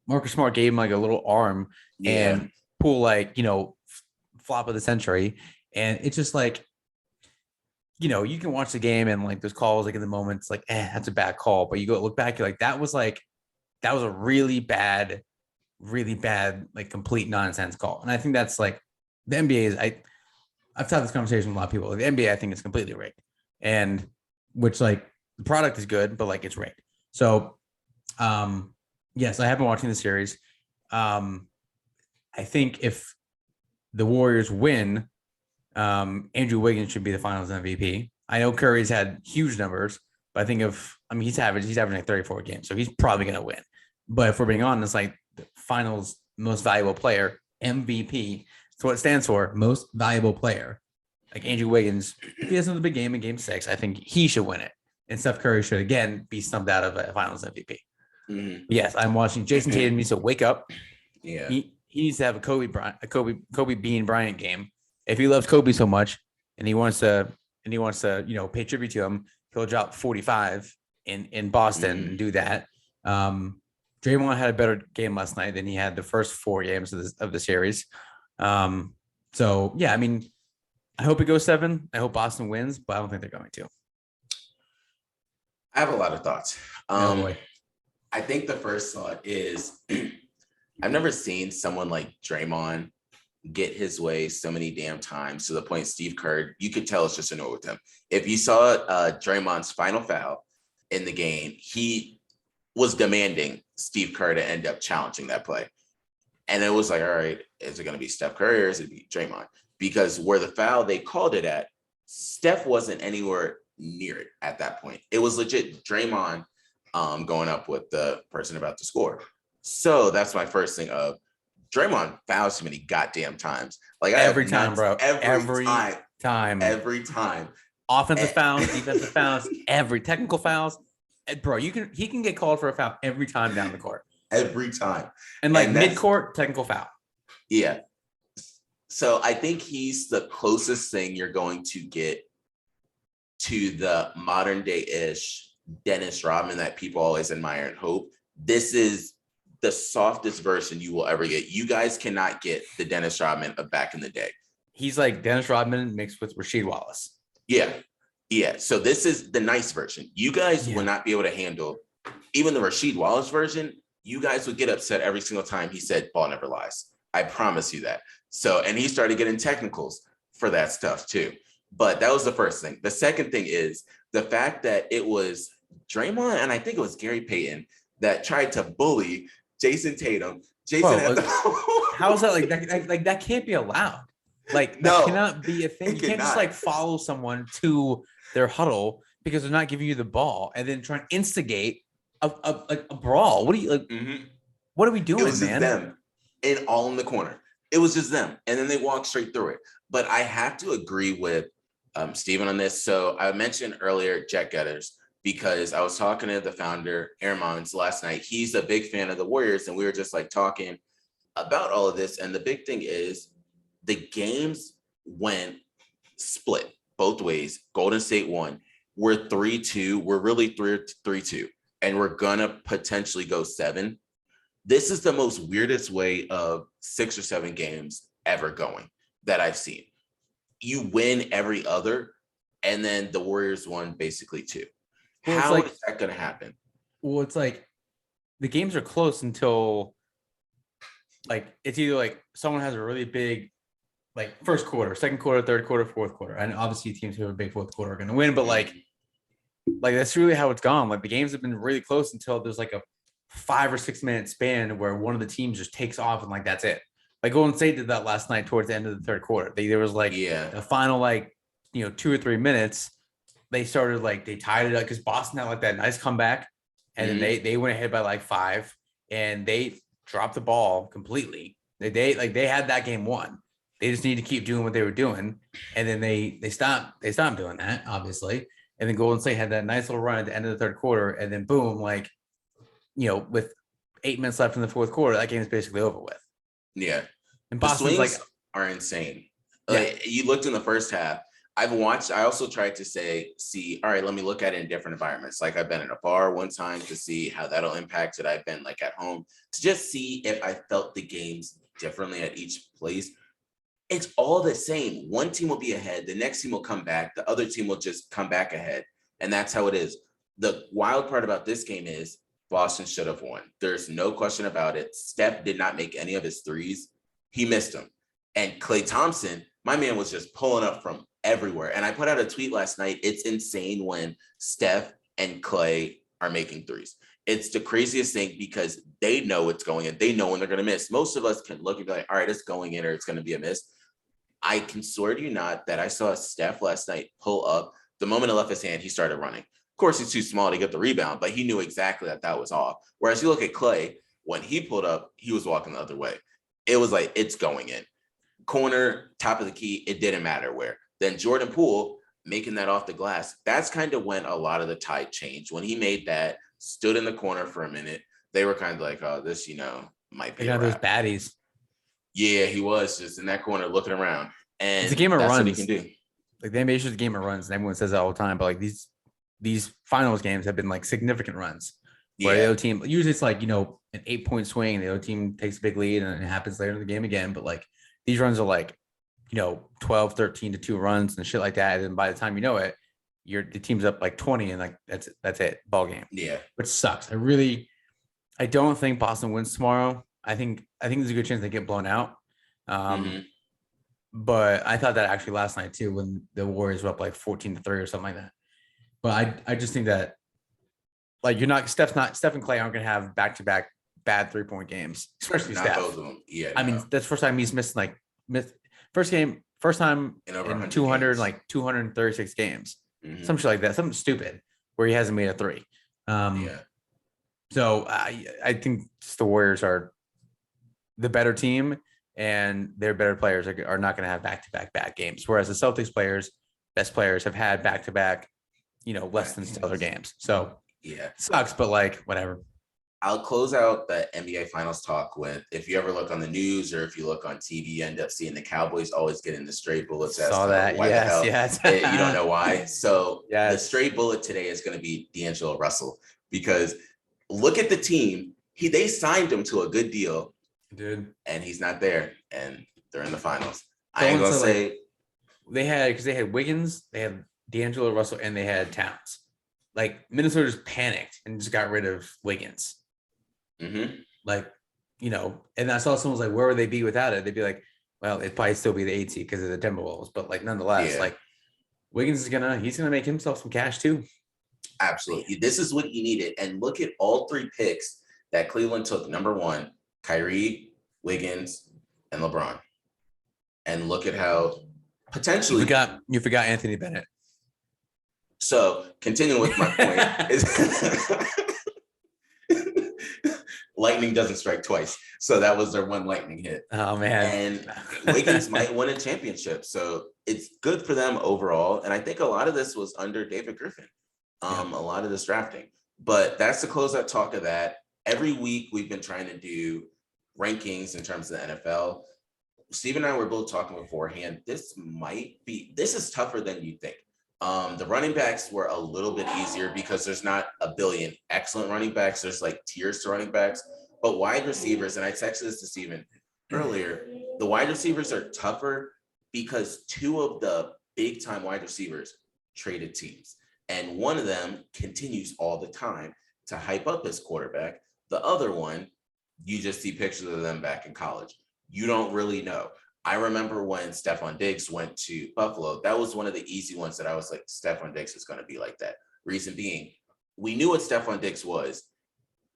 Marcus Smart gave him like a little arm, and Poole like flop of the century, and it's just like. You can watch the game and like those calls, like in the moment, it's like, that's a bad call. But you go look back, you're like, that was a really bad, like complete nonsense call. And I think that's like the NBA is, I've had this conversation with a lot of people. The NBA, I think, is completely rigged. And which like the product is good, but like it's rigged. So yes, I have been watching the series. I think if the Warriors win, Andrew Wiggins should be the finals MVP. I know Curry's had huge numbers, but I think he's averaging like 34 games, so he's probably going to win. But if we're being honest, like the finals most valuable player, MVP, that's what it stands for, most valuable player. Like Andrew Wiggins, if he has another big game in game 6, I think he should win it. and Steph Curry should again be snubbed out of a Finals MVP. Mm-hmm. Yes, I'm watching. Jason Tatum needs to wake up. Yeah, he needs to have a Kobe Bean Bryant game. If he loves Kobe so much and he wants to pay tribute to him, he'll drop 45 in Boston and do that. Draymond had a better game last night than he had the first 4 games of the series. So yeah, I mean, I hope it goes 7. I hope Boston wins, but I don't think they're going to. I have a lot of thoughts. Oh boy. I think the first thought is I've never seen someone like Draymond get his way so many damn times to the point Steve Kerr, you could tell it's just annoyed with him. If you saw Draymond's final foul in the game, he was demanding Steve Kerr to end up challenging that play. And it was like, all right, is it going to be Steph Curry or is it be Draymond? Because where the foul they called it at, Steph wasn't anywhere near it at that point. It was legit Draymond going up with the person about to score. So that's my first thing of Draymond fouls too many goddamn times. Like every time, bro. Every time. Offensive fouls, defensive fouls, every technical fouls. Bro, he can get called for a foul every time down the court. Every time. And like mid-court, technical foul. Yeah. So I think he's the closest thing you're going to get to the modern day-ish Dennis Rodman that people always admire and hope. This is the softest version you will ever get. You guys cannot get the Dennis Rodman of back in the day. He's like Dennis Rodman mixed with Rasheed Wallace. Yeah. Yeah. So this is the nice version. You guys will not be able to handle even the Rasheed Wallace version. You guys would get upset every single time he said ball never lies. I promise you that. So, and he started getting technicals for that stuff too. But that was the first thing. The second thing is the fact that it was Draymond and I think it was Gary Payton that tried to bully Jason Tatum. How is that like that? Like that can't be allowed. Like that cannot be a thing. You can't just like follow someone to their huddle because they're not giving you the ball and then try and instigate a brawl. What do you like? Mm-hmm. What are we doing, man? It was man? Just them and all in the corner. It was just them, and then they walked straight through it. But I have to agree with Steven on this. So I mentioned earlier Jet Getters because I was talking to the founder, Aaron Mons, last night. He's a big fan of the Warriors, and we were just like talking about all of this. And the big thing is the games went split both ways. Golden State won. We're 3-2. We're really 3-2, and we're gonna potentially go 7. This is the most weirdest way of 6 or 7 games ever going that I've seen. You win every other, and then the Warriors won basically 2. Well, how is that going to happen? Well, it's like the games are close until like it's either like someone has a really big like first quarter, second quarter, third quarter, fourth quarter. And obviously teams who have a big fourth quarter are going to win, but like that's really how it's gone. Like the games have been really close until there's like a 5 or 6 minute span where one of the teams just takes off and like that's it. Like Golden State did that last night towards the end of the third quarter. There was like the final like 2 or 3 minutes. They started like they tied it up because Boston had like that nice comeback, and then they went ahead by like 5, and they dropped the ball completely. They had that game won. They just need to keep doing what they were doing, and then they stopped doing that obviously, and then Golden State had that nice little run at the end of the third quarter, and then boom, like with 8 minutes left in the fourth quarter, that game is basically over with. Yeah, and Boston's like are insane. Like you looked in the first half. I also tried to see, all right, let me look at it in different environments. Like I've been in a bar one time to see how that'll impact it. I've been like at home to just see if I felt the games differently at each place. It's all the same. One team will be ahead. The next team will come back. The other team will just come back ahead. And that's how it is. The wild part about this game is Boston should have won. There's no question about it. Steph did not make any of his threes. He missed them. And Klay Thompson, my man was just pulling up from everywhere. And I put out a tweet last night. It's insane when Steph and Klay are making threes. It's the craziest thing because they know it's going in. They know when they're going to miss. Most of us can look and be like, all right, it's going in or it's going to be a miss. I can swear to you not that I saw Steph last night pull up. The moment it left his hand, he started running. Of course, he's too small to get the rebound, but he knew exactly that was off. Whereas you look at Klay, when he pulled up, he was walking the other way. It was like, it's going in. Corner, top of the key, it didn't matter where. Then Jordan Poole, making that off the glass, that's kind of when a lot of the tide changed. When he made that, stood in the corner for a minute, they were kind of like, oh, this, might be those baddies. Yeah, he was just in that corner looking around. And it's a game of that's runs. What he can do. Like the NBA is just a game of runs, and everyone says that all the time. But like these finals games have been like significant runs. Where the other team, usually it's like, an 8-point swing, and the other team takes a big lead, and it happens later in the game again. But like these runs are like, 12, 13 to 2 runs and shit like that. And by the time you know it, the team's up like 20, and like that's it, ball game. Yeah. Which sucks. I don't think Boston wins tomorrow. I think there's a good chance they get blown out. But I thought that actually last night too, when the Warriors were up like 14-3 or something like that. But I just think that like Steph and Clay aren't gonna have back-to-back bad 3-point games, especially not Steph. Both of them. Yeah. I mean, that's the first time he's missed first time in 236 games. Some shit like that, something stupid where he hasn't made a 3. So I think the Warriors are the better team, and their better players are not going to have back-to-back bad games. Whereas the Celtics best players have had back-to-back, less than stellar games. So yeah, sucks, but like whatever. I'll close out the NBA Finals talk with, if you ever look on the news or if you look on TV, you end up seeing the Cowboys always getting the straight bullets. Saw that. Yes. You don't know why. So yes. The straight bullet today is going to be D'Angelo Russell, because look at the team. They signed him to a good deal, dude, and he's not there, and they're in the finals. I ain't gonna say they had Wiggins, they had D'Angelo Russell, and they had Towns. Like Minnesota just panicked and just got rid of Wiggins. Like, and I saw someone was like, where would they be without it? They'd be like, well, it'd probably still be the 8 seed because of the Timberwolves, but like nonetheless, like Wiggins he's gonna make himself some cash too. Absolutely. This is what he needed. And look at all 3 picks that Cleveland took. Number 1, Kyrie, Wiggins, and LeBron. And look at how potentially you forgot Anthony Bennett. So continuing with my point is lightning doesn't strike twice. So that was their one lightning hit. Oh man. And Wiggins might win a championship. So it's good for them overall. And I think a lot of this was under David Griffin. A lot of this drafting. But that's the closeout talk of that. Every week we've been trying to do rankings in terms of the NFL. Steve and I were both talking beforehand. This is tougher than you think. The running backs were a little bit easier because there's not a billion excellent running backs. There's like tiers to running backs, but wide receivers, and I texted this to Steven earlier, the wide receivers are tougher because 2 of the big time wide receivers traded teams. And one of them continues all the time to hype up his quarterback. The other one, you just see pictures of them back in college. You don't really know. I remember when Stephon Diggs went to Buffalo, that was one of the easy ones that I was like, Stephon Diggs is going to be like that. Reason being, we knew what Stephon Diggs was,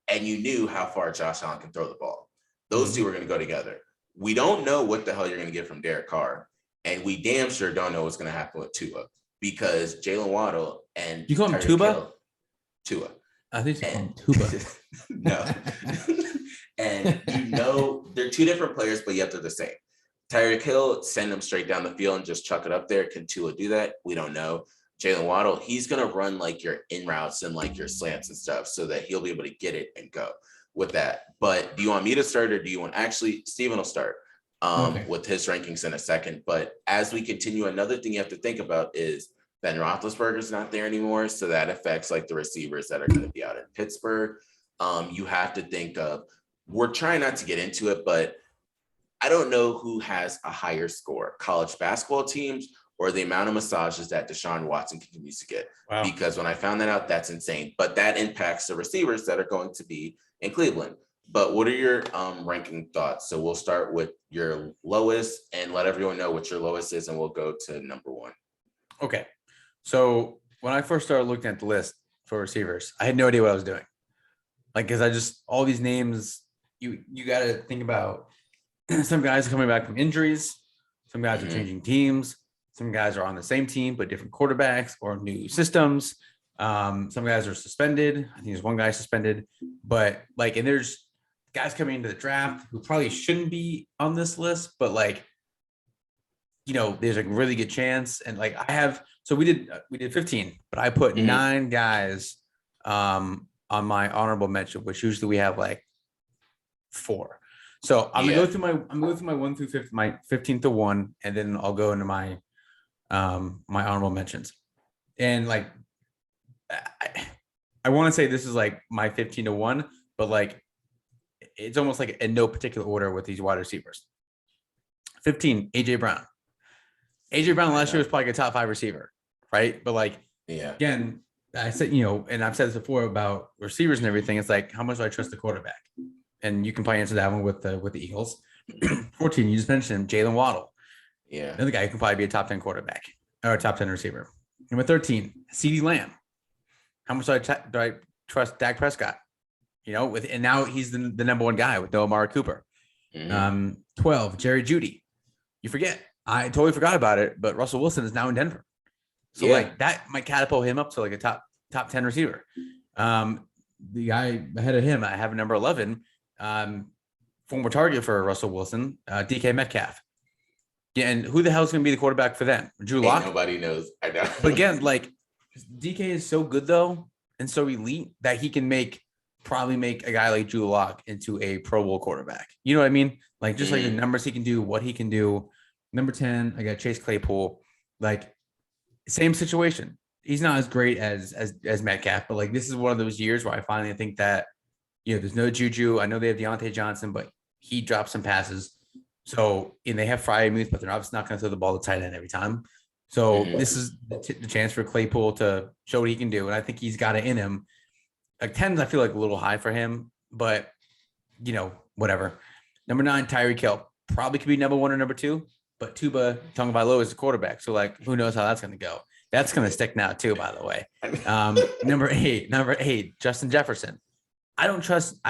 and you knew how far Josh Allen can throw the ball. Those 2 are going to go together. We don't know what the hell you're going to get from Derek Carr, and we damn sure don't know what's going to happen with Tua, because Jalen Waddle and you call him Tuba? Tua. I think you call him Tuba. No. And they're 2 different players, but yet they're the same. Tyreek Hill, send him straight down the field and just chuck it up there. Can Tua do that? We don't know. Jalen Waddle, he's going to run like your in routes and like your slants and stuff so that he'll be able to get it and go with that. But do you want me to start, or do you want Steven will start with his rankings in a second. But as we continue, another thing you have to think about is Ben Roethlisberger's not there anymore. So that affects like the receivers that are going to be out in Pittsburgh. You have to think of, we're trying not to get into it, but I don't know who has a higher score, college basketball teams or the amount of massages that Deshaun Watson continues to get. Wow. Because when I found that out, that's insane. But that impacts the receivers that are going to be in Cleveland. But what are your ranking thoughts? So we'll start with your lowest and let everyone know what your lowest is, and we'll go to number 1. Okay. So when I first started looking at the list for receivers, I had no idea what I was doing. Like, because all these names, you got to think about. Some guys are coming back from injuries. Some guys are changing teams. Some guys are on the same team, but different quarterbacks or new systems. Some guys are suspended. I think there's one guy suspended, but like, and there's guys coming into the draft who probably shouldn't be on this list, but like there's a really good chance. And like so we did 15, but I put 9 guys on my honorable mention, which usually we have like 4. So I'm gonna go through my 1 through 15, my 15 to 1, and then I'll go into my my honorable mentions. And like I want to say this is like my 15 to 1, but like it's almost like in no particular order with these wide receivers. 15, AJ Brown. AJ Brown last year was probably a top 5 receiver, right? But like, again, I said, and I've said this before about receivers and everything. It's like, how much do I trust the quarterback? And you can probably answer that one with the Eagles. 14, you just mentioned him, Jalen Waddle. Yeah. Another guy who can probably be a top 10 quarterback or a top 10 receiver. Number 13, CeeDee Lamb. How much do I trust Dak Prescott? And now he's the number 1 guy with no Amari Cooper. 12, Jerry Jeudy. You forget. I totally forgot about it, but Russell Wilson is now in Denver. So like that might catapult him up to like a top 10 receiver. The guy ahead of him, I have number 11, former target for Russell Wilson, DK Metcalf. Yeah, and who the hell is going to be the quarterback for them? Drew Lock? Nobody knows. I know. But again, like DK is so good though, and so elite that he can probably make a guy like Drew Lock into a Pro Bowl quarterback. You know what I mean? Like just like the numbers he can do, what he can do. Number 10, I got Chase Claypool. Like same situation. He's not as great as Metcalf, but like this is one of those years where I finally think that there's no Juju. I know they have Deontay Johnson, but he drops some passes. So and they have Freiermuth, but they're obviously not going to throw the ball to tight end every time. So this is the chance for Claypool to show what he can do, and I think he's got it in him. Like 10s, I feel like a little high for him, but whatever. Number 9, Tyreek Hill, probably could be number 1 or number 2, but Tua Tagovailoa is the quarterback, so like who knows how that's going to go. That's going to stick now too, by the way. Number 8, Justin Jefferson. I don't trust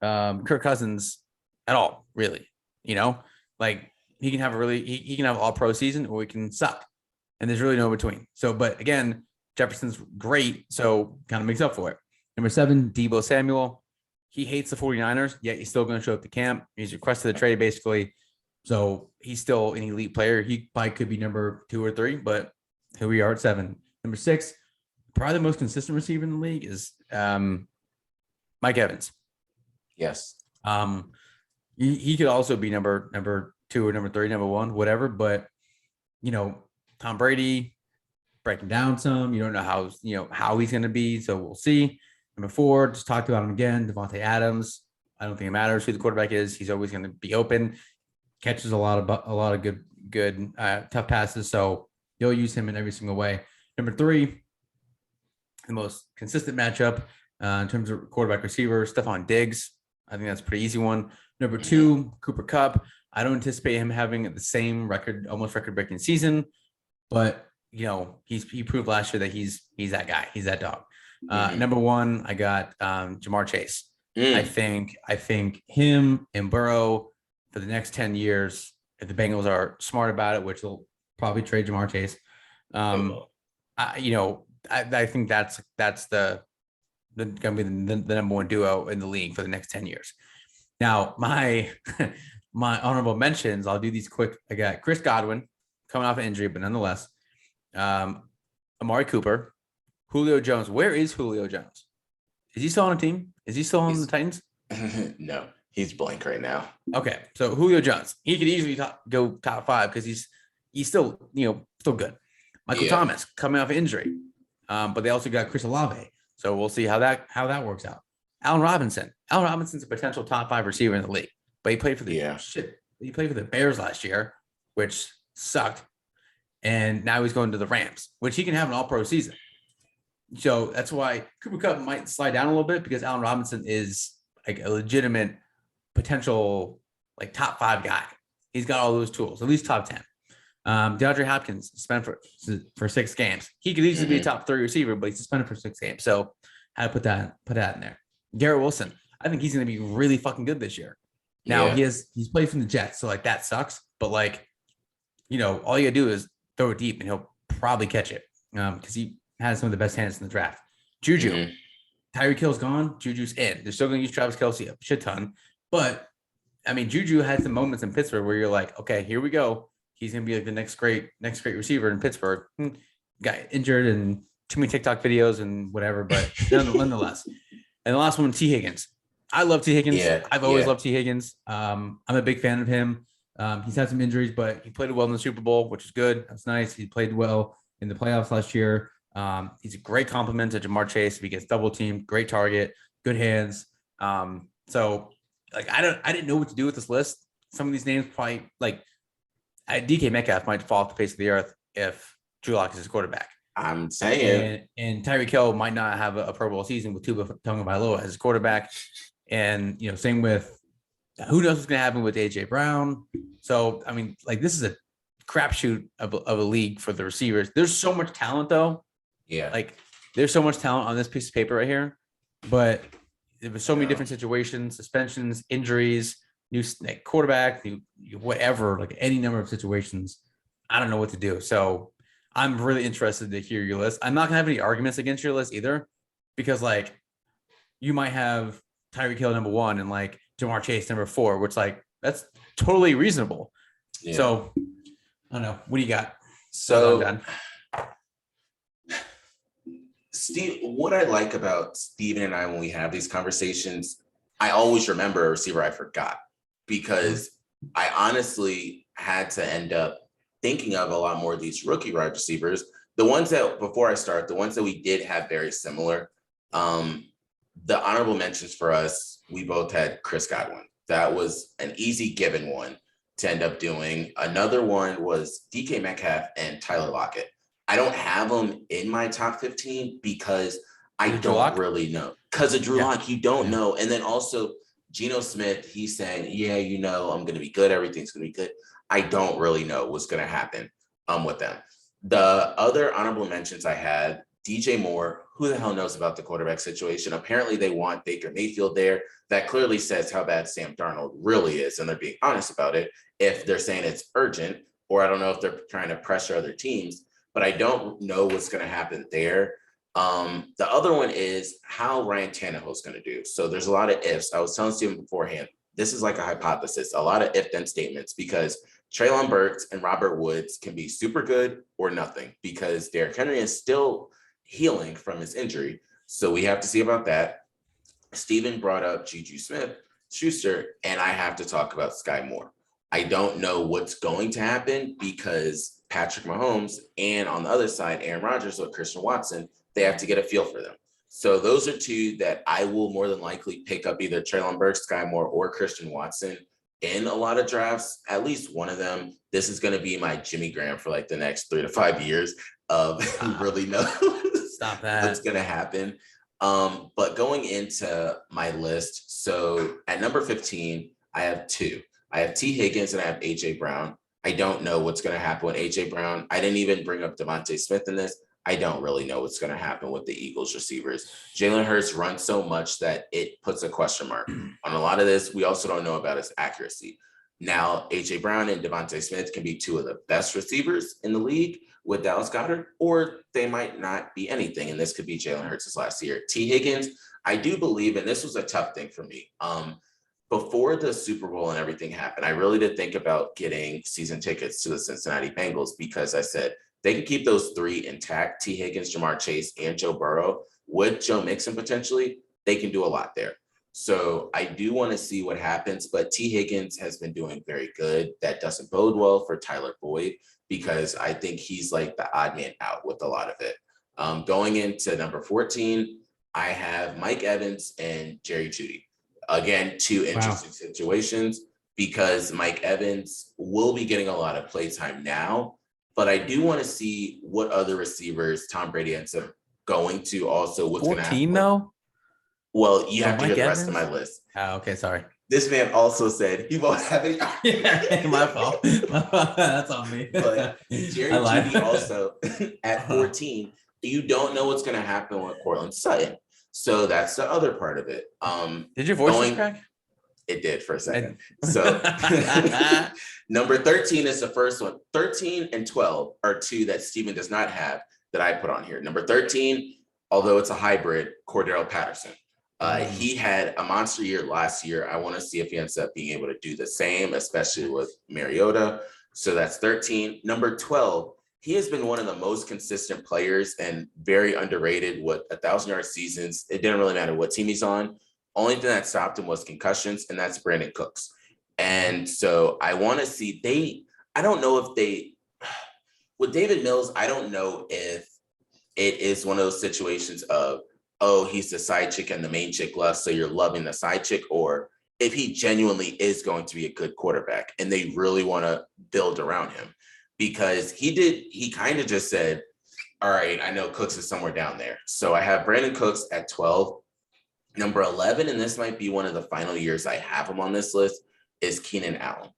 Kirk Cousins at all, really. Like he can have he can have all pro season or he can suck, and there's really no in between. So, but again, Jefferson's great, so kind of makes up for it. Number 7, Deebo Samuel. He hates the 49ers, yet he's still going to show up to camp. He's requested a trade, basically. So he's still an elite player. He probably could be number 2 or 3, but here we are at 7. Number 6, probably the most consistent receiver in the league is Mike Evans. Yes. He could also be number 2 or number 3, number 1, whatever. But Tom Brady breaking down some. You don't know how he's going to be, so we'll see. Number 4, just talked about him again, Devontae Adams. I don't think it matters who the quarterback is. He's always going to be open. Catches a lot of good tough passes, so you'll use him in every single way. Number 3, the most consistent matchup in terms of quarterback receiver, Stephon Diggs. I think that's a pretty easy one. Number 2, Cooper Kupp. I don't anticipate him having the same almost record-breaking season, but he proved last year that he's that guy. He's that dog. Number 1, I got Jamar Chase. I think him and Burrow for the next 10 years, if the Bengals are smart about it, which they'll probably trade Jamar Chase. I think that's going to be the number 1 duo in the league for the next 10 years. Now, my honorable mentions, I'll do these quick. I got Chris Godwin coming off an injury, but nonetheless, Amari Cooper, Julio Jones. Where is Julio Jones? Is he still on a team? Is he still on the Titans? No, he's blank right now. Okay, so Julio Jones, he could easily go top 5 because he's still still good. Michael Thomas coming off an injury, but they also got Chris Olave, so we'll see how that works out. Allen Robinson's a potential top 5 receiver in the league, but he played for He played for the Bears last year, which sucked, and now he's going to the Rams, which he can have an All-Pro season. So that's why Cooper Kupp might slide down a little bit because Allen Robinson is like a legitimate potential like top 5 guy. He's got all those tools, at least top 10. DeAndre Hopkins suspended for 6 games. He could easily be a top 3 receiver, but he's suspended for 6 games. So I had to put that in there. Garrett Wilson, I think he's going to be really fucking good this year. Now he's played from the Jets, so like that sucks. But like, all you gotta do is throw it deep, and he'll probably catch it because he has some of the best hands in the draft. Juju, Tyreek Hill's gone. Juju's in. They're still going to use Travis Kelce a shit ton, but I mean, Juju had some moments in Pittsburgh where you're like, okay, here we go. He's gonna be like the next great receiver in Pittsburgh. Got injured and too many TikTok videos and whatever, but nonetheless. And the last one, T. Higgins. I love T. Higgins. Yeah, I've always loved T. Higgins. I'm a big fan of him. He's had some injuries, but he played well in the Super Bowl, which is good. That's nice. He played well in the playoffs last year. He's a great compliment to Jamar Chase. If he gets double teamed, great target, good hands. So like I didn't know what to do with this list. Some of these names probably like DK Metcalf might fall off the face of the earth if Drew Lock is his quarterback. I'm saying. And Tyreek Hill might not have a Pro Bowl season with Tua Tagovailoa as his quarterback. And, same with who knows what's going to happen with AJ Brown. So, I mean, like this is a crapshoot of a league for the receivers. There's so much talent though. Yeah. Like there's so much talent on this piece of paper right here, but there was so many different situations, suspensions, injuries, new quarterback, new whatever, like any number of situations. I don't know what to do. So I'm really interested to hear your list. I'm not gonna have any arguments against your list either, because like you might have Tyreek Hill number 1 and like Jamar Chase number 4, which like that's totally reasonable. Yeah. So I don't know. What do you got? So Steve, what I like about Steven and I when we have these conversations, I always remember a receiver I forgot, because I honestly had to end up thinking of a lot more of these rookie wide receivers. The ones that, before I start, the ones that we did have very similar, the honorable mentions for us, we both had Chris Godwin. That was an easy given one to end up doing. Another one was DK Metcalf and Tyler Lockett. I don't have them in my top 15 because I don't really know. Because of Drew Lock, you don't know. And then also Geno Smith, he's saying, yeah, I'm going to be good. Everything's going to be good. I don't really know what's going to happen with them. The other honorable mentions I had, DJ Moore, who the hell knows about the quarterback situation? Apparently they want Baker Mayfield there. That clearly says how bad Sam Darnold really is. And they're being honest about it. If they're saying it's urgent, or I don't know if they're trying to pressure other teams, but I don't know what's going to happen there. The other one is how Ryan Tannehill is going to do. So there's a lot of ifs. I was telling Steven beforehand, this is like a hypothesis, a lot of if-then statements, because Treylon Burks and Robert Woods can be super good or nothing, because Derrick Henry is still healing from his injury. So we have to see about that. Steven brought up Juju Smith-Schuster, and I have to talk about Sky Moore. I don't know what's going to happen because Patrick Mahomes and on the other side, Aaron Rodgers or Christian Watson, they have to get a feel for them. So those are two that I will more than likely pick up, either Treylon Burks, Sky Moore, or Christian Watson in a lot of drafts, at least one of them. This is going to be my Jimmy Graham for like the next 3 to 5 years of who really knows what's going to happen. But going into my list, so at number 15, I have 2. I have T. Higgins and I have AJ Brown. I don't know what's going to happen with AJ Brown. I didn't even bring up Devontae Smith in this. I don't really know what's going to happen with the Eagles receivers. Jalen Hurts runs so much that it puts a question mark on a lot of this. We also don't know about his accuracy. Now, AJ Brown and Devontae Smith can be 2 of the best receivers in the league with Dallas Goedert, or they might not be anything. And this could be Jalen Hurts' last year. T. Higgins, I do believe, and this was a tough thing for me. Before the Super Bowl and everything happened, I really did think about getting season tickets to the Cincinnati Bengals, because I said they could keep those 3 intact, T. Higgins, Jamar Chase, and Joe Burrow, with Joe Mixon potentially. They can do a lot there. So I do want to see what happens, but T. Higgins has been doing very good. That doesn't bode well for Tyler Boyd, because I think he's like the odd man out with a lot of it. Going into number 14, I have Mike Evans and Jerry Jeudy. Again, 2 interesting situations, because Mike Evans will be getting a lot of play time now, but I do want to see what other receivers Tom Brady ends up going to, also what's going to happen. 14 though? Well, you have to hear the rest of my list. Oh, okay, sorry. This man also said he won't have any. My fault. That's on me. But Jerry Jeudy also at 14, you don't know what's going to happen with Cortland Sutton. So that's the other part of it. Did your voice crack? It did for a second. So number 13 is the first one. 13 and 12 are 2 that Steven does not have that I put on here. Number 13, although it's a hybrid, Cordell Patterson. He had a monster year last year. I want to see if he ends up being able to do the same, especially with Mariota. So that's 13. Number 12, he has been one of the most consistent players and very underrated with 1,000-yard seasons. It didn't really matter what team he's on. Only thing that stopped him was concussions, and that's Brandon Cooks. And so I want to see I don't know if with David Mills, I don't know if it is one of those situations of, oh, he's the side chick and the main chick left, so you're loving the side chick, or if he genuinely is going to be a good quarterback and they really want to build around him. Because he kind of just said, all right, I know Cooks is somewhere down there. So I have Brandon Cooks at 12. Number 11, and this might be one of the final years I have him on this list, is Keenan Allen.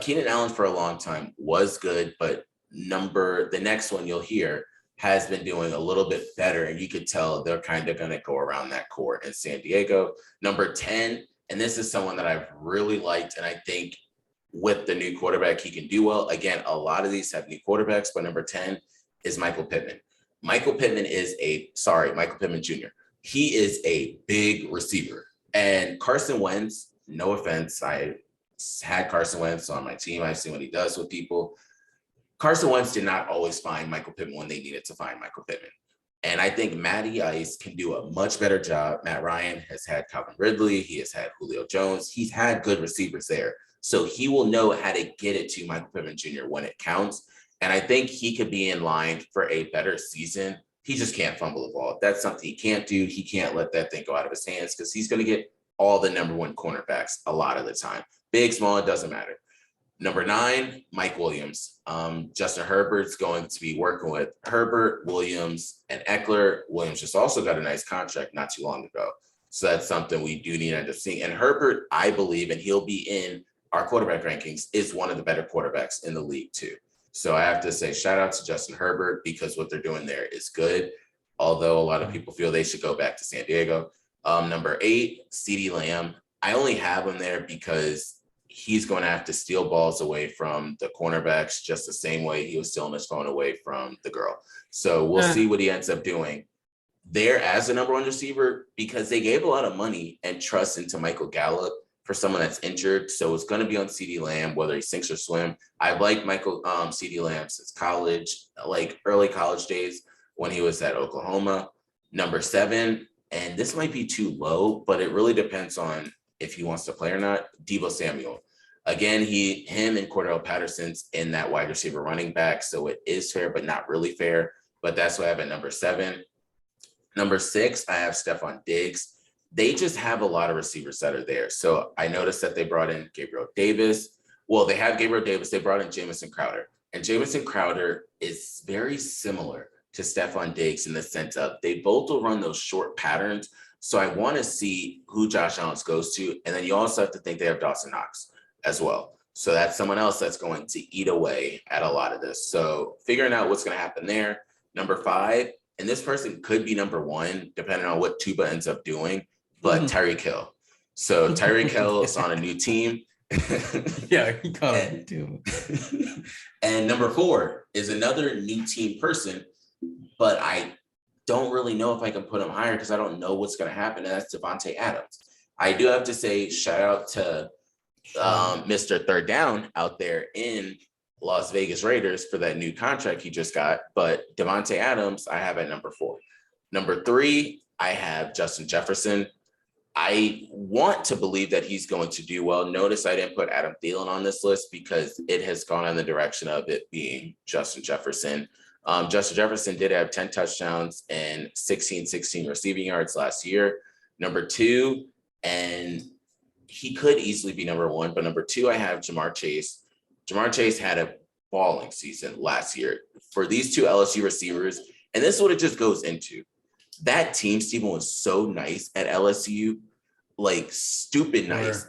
Keenan Allen for a long time was good, but the next one you'll hear has been doing a little bit better, and you could tell they're kind of going to go around that core in San Diego. Number 10, and this is someone that I've really liked, and I think with the new quarterback, he can do well. Again, a lot of these have new quarterbacks, but number 10 is Michael Pittman. Michael Pittman Jr. He is a big receiver. And Carson Wentz, no offense, I had Carson Wentz on my team. I've seen what he does with people. Carson Wentz did not always find Michael Pittman when they needed to find Michael Pittman. And I think Matty Ice can do a much better job. Matt Ryan has had Calvin Ridley. He has had Julio Jones. He's had good receivers there. So he will know how to get it to Michael Pittman Jr. when it counts. And I think he could be in line for a better season. He just can't fumble the ball. That's something he can't do. He can't let that thing go out of his hands because he's going to get all the number one cornerbacks a lot of the time. Big, small, it doesn't matter. Number 9, Mike Williams. Justin Herbert's going to be working with Herbert, Williams, and Eckler. Williams just also got a nice contract not too long ago. So that's something we do need to end up seeing. And Herbert, I believe, and he'll be in our quarterback rankings, is one of the better quarterbacks in the league too. So I have to say shout out to Justin Herbert because what they're doing there is good. Although a lot of people feel they should go back to San Diego. Number 8, CeeDee Lamb. I only have him there because he's going to have to steal balls away from the cornerbacks just the same way he was stealing his phone away from the girl. So we'll see what he ends up doing there as a number 1 receiver because they gave a lot of money and trust into Michael Gallup for someone that's injured. So it's going to be on CeeDee Lamb, whether he sinks or swim. I've liked CeeDee Lamb since college, like early college days when he was at Oklahoma. Number 7, and this might be too low, but it really depends on if he wants to play or not, Deebo Samuel. Again, him and Cordell Patterson's in that wide receiver running back, so it is fair, but not really fair. But that's what I have at number 7. Number 6, I have Stephon Diggs. They just have a lot of receivers that are there. So I noticed that they brought in Gabriel Davis. Well, they have Gabriel Davis. They brought in Jamison Crowder. And Jamison Crowder is very similar to Stephon Diggs in the sense of they both will run those short patterns. So I want to see who Josh Allen goes to. And then you also have to think they have Dawson Knox as well. So that's someone else that's going to eat away at a lot of this. So figuring out what's going to happen there. Number 5, and this person could be number 1, depending on what Tuba ends up doing, but Tyreek Hill. So Tyreek Hill is on a new team. Yeah, he caught it too. And number 4 is another new team person, but I don't really know if I can put him higher because I don't know what's going to happen. And that's Devontae Adams. I do have to say shout out to Mr. Third Down out there in Las Vegas Raiders for that new contract he just got. But Devontae Adams, I have at number 4. Number 3, I have Justin Jefferson. I want to believe that he's going to do well. Notice I didn't put Adam Thielen on this list because it has gone in the direction of it being Justin Jefferson. Justin Jefferson did have 10 touchdowns and 16 receiving yards last year. Number 2, and he could easily be number 1, but number 2, I have Jamar Chase. Jamar Chase had a balling season last year for these 2 LSU receivers. And this is what it just goes into. That team, Stephen, was so nice at LSU, like stupid nice,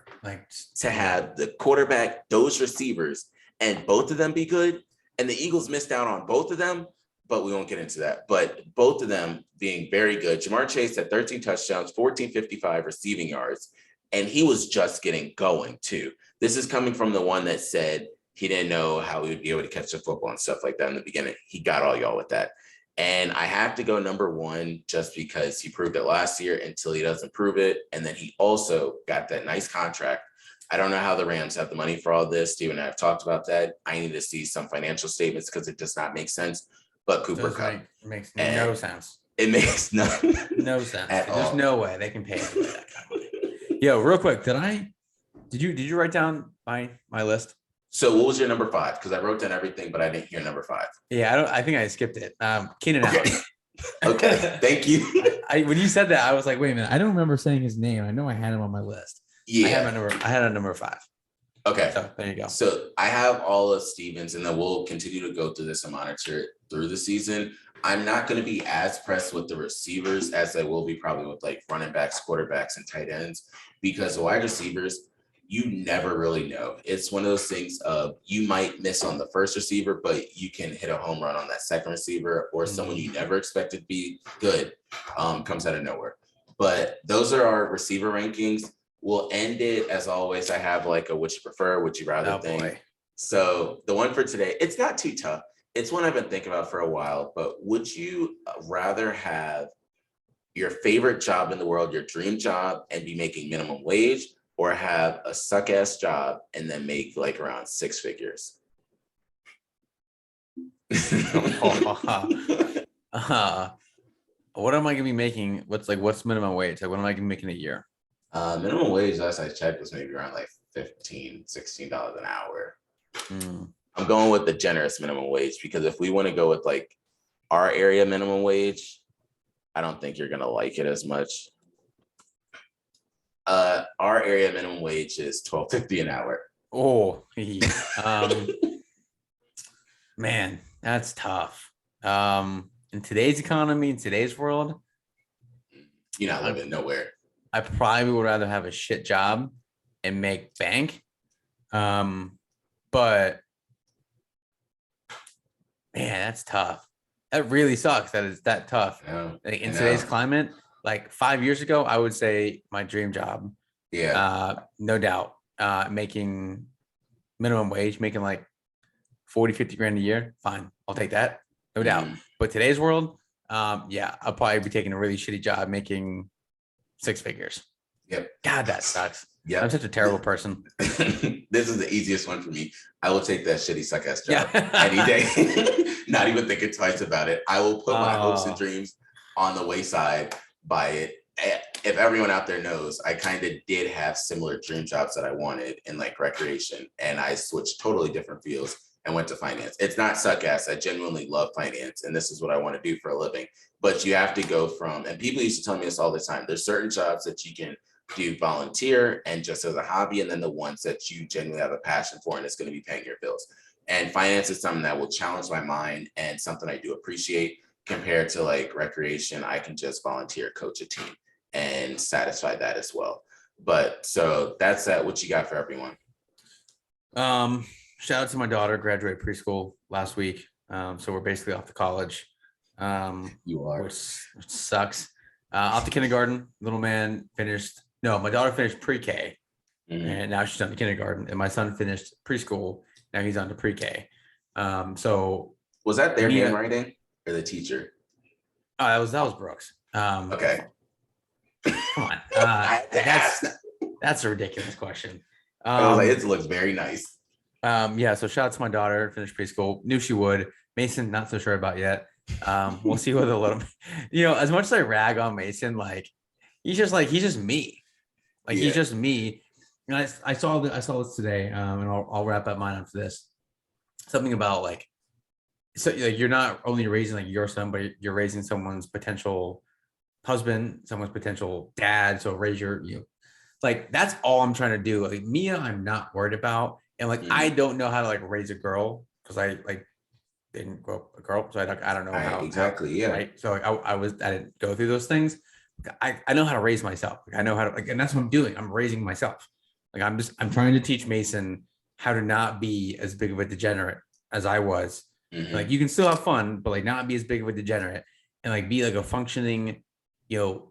to have the quarterback, those receivers, and both of them be good. And the Eagles missed out on both of them, but we won't get into that. But both of them being very good. Jamar Chase had 13 touchdowns, 1455 receiving yards, and he was just getting going too. This is coming from the one that said he didn't know how he would be able to catch the football and stuff like that in the beginning. He got all y'all with that. And I have to go number one just because he proved it last year until he doesn't prove it. And then he also got that nice contract. I don't know how the Rams have the money for all this. Steven and I have talked about that. I need to see some financial statements because it does not make sense. But Cooper Kupp. Makes no sense. It makes no sense. There's no way they can pay that kind of money. Yo, real quick, did you write down my list? So what was your number 5? Because I wrote down everything, but I didn't hear number 5. Yeah, I think I skipped it. Keenan Allen. Okay, thank you. When you said that, I was like, wait a minute, I don't remember saying his name. I know I had him on my list. Yeah, I had a number 5. Okay, so there you go. So I have all of Stevens, and then we'll continue to go through this and monitor it through the season. I'm not going to be as pressed with the receivers as I will be probably with like running backs, quarterbacks, and tight ends, because the wide receivers, you never really know. It's one of those things of you might miss on the first receiver, but you can hit a home run on that second receiver, or someone you never expected to be good comes out of nowhere. But those are our receiver rankings. We'll end it as always. I have like a would you prefer, would you rather thing. Boy. So the one for today, it's not too tough. It's one I've been thinking about for a while, but would you rather have your favorite job in the world, your dream job, and be making minimum wage, or have a suck ass job and then make like around 6 figures? What am I gonna be making? What's minimum wage? Like, what am I gonna be making a year? Minimum wage last I checked was maybe around like $15, $16 an hour. I'm going with the generous minimum wage because if we want to go with like our area minimum wage, I don't think you're gonna like it as much. Our area minimum wage is $12.50 an hour. Oh, man, that's tough. In today's economy, in today's world, you're not living nowhere. I probably would rather have a shit job and make bank. But man, that's tough. That really sucks. That is that tough. Like, in today's climate, like 5 years ago, I would say my dream job. Yeah. No doubt. Making minimum wage, making like 40, 50 grand a year. Fine. I'll take that. No doubt. But today's world, yeah, I'll probably be taking a really shitty job making 6 figures. Yep. God, that sucks. Yeah. I'm such a terrible person. This is the easiest one for me. I will take that shitty suck ass job any day. Not even thinking twice about it. I will put my hopes and dreams on the wayside by it. If everyone out there knows, I kind of did have similar dream jobs that I wanted in like recreation, and I switched totally different fields and went to finance. It's not suck ass. I genuinely love finance, and this is what I want to do for a living. But you have to go from, and people used to tell me this all the time, there's certain jobs that you can do volunteer and just as a hobby, and then the ones that you genuinely have a passion for and it's going to be paying your bills. And finance is something that will challenge my mind and something I do appreciate. Compared to like recreation, I can just volunteer, coach a team, and satisfy that as well. But so that's what you got for everyone. Shout out to my daughter, graduated preschool last week. So we're basically off to college. You are, which sucks. Off to kindergarten. Little man finished. No, my daughter finished pre-K, and now she's on to kindergarten. And my son finished preschool. Now he's on to pre-K. So was that their handwriting or the teacher? That was Brooks. Okay. Come on. That's a ridiculous question. I was like, it looks very nice. Yeah, so shout out to my daughter, finished preschool. Knew she would. Mason, not so sure about yet. We'll see with a little, as much as I rag on Mason, like he's just me. Like he's just me. And I saw this today, and I'll wrap up mine after this. Something about like, so like you're not only raising like your son, but you're raising someone's potential husband, someone's potential dad. So raise like that's all I'm trying to do. Like Mia, I'm not worried about, and like I don't know how to like raise a girl because I like didn't grow up a girl, so I don't know how exactly. Yeah. Right. So like I didn't go through those things. I know how to raise myself. Like I know how to and that's what I'm doing. I'm raising myself. Like I'm trying to teach Mason how to not be as big of a degenerate as I was. Like you can still have fun, but like not be as big of a degenerate and like be like a functioning,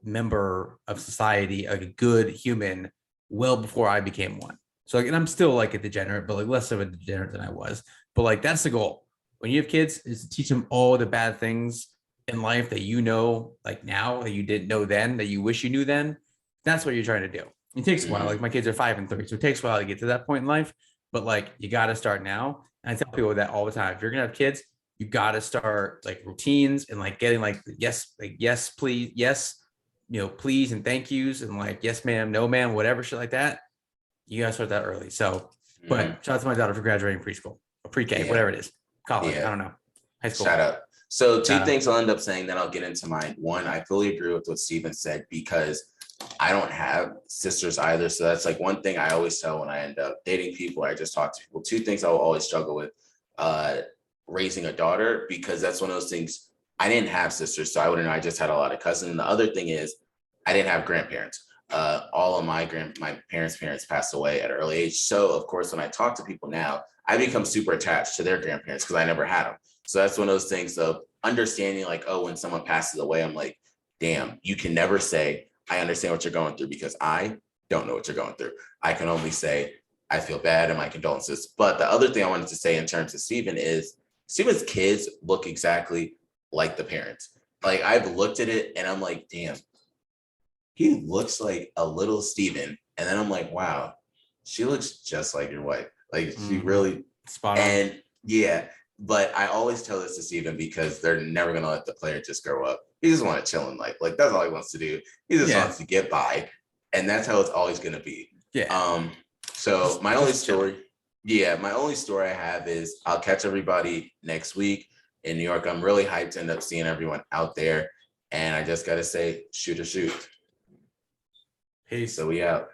member of society, like a good human well before I became one. So like, and I'm still like a degenerate, but like less of a degenerate than I was. But like that's the goal. When you have kids, is to teach them all the bad things in life that you know, like now that you didn't know then, that you wish you knew then, that's what you're trying to do. It takes a while. Like my kids are 5 and 3, so it takes a while to get to that point in life. But like you got to start now. And I tell people that all the time. If you're gonna have kids, you got to start like routines and like getting like yes, please, yes, please and thank yous and like yes, ma'am, no, ma'am, whatever shit like that. You got to start that early. So, but shout out to my daughter for graduating preschool or pre-K, whatever it is, college. I don't know, high school. Shout out. So two things I'll end up saying, then I'll get into mine. One, I fully agree with what Steven said because I don't have sisters either. So that's like one thing I always tell when I end up dating people, I just talk to people. Two things I will always struggle with, raising a daughter, because that's one of those things. I didn't have sisters, so I wouldn't know. I just had a lot of cousins. And the other thing is I didn't have grandparents. All of my parents passed away at an early age. So of course, when I talk to people now, I become super attached to their grandparents because I never had them. So that's one of those things of understanding, like, oh, when someone passes away, I'm like, damn, you can never say, I understand what you're going through, because I don't know what you're going through. I can only say, I feel bad and my condolences. But the other thing I wanted to say in terms of Steven is Steven's kids look exactly like the parents. Like I've looked at it and I'm like, damn, he looks like a little Steven. And then I'm like, wow, she looks just like your wife. Like she really spot on. And yeah, but I always tell this to Steven because they're never gonna let the player just grow up. He just want to chill in life. Like that's all he wants to do. He just wants to get by. And that's how it's always gonna be. Yeah. So my only story I have is I'll catch everybody next week in New York. I'm really hyped to end up seeing everyone out there. And I just gotta say, shoot or shoot. Peace. So we out.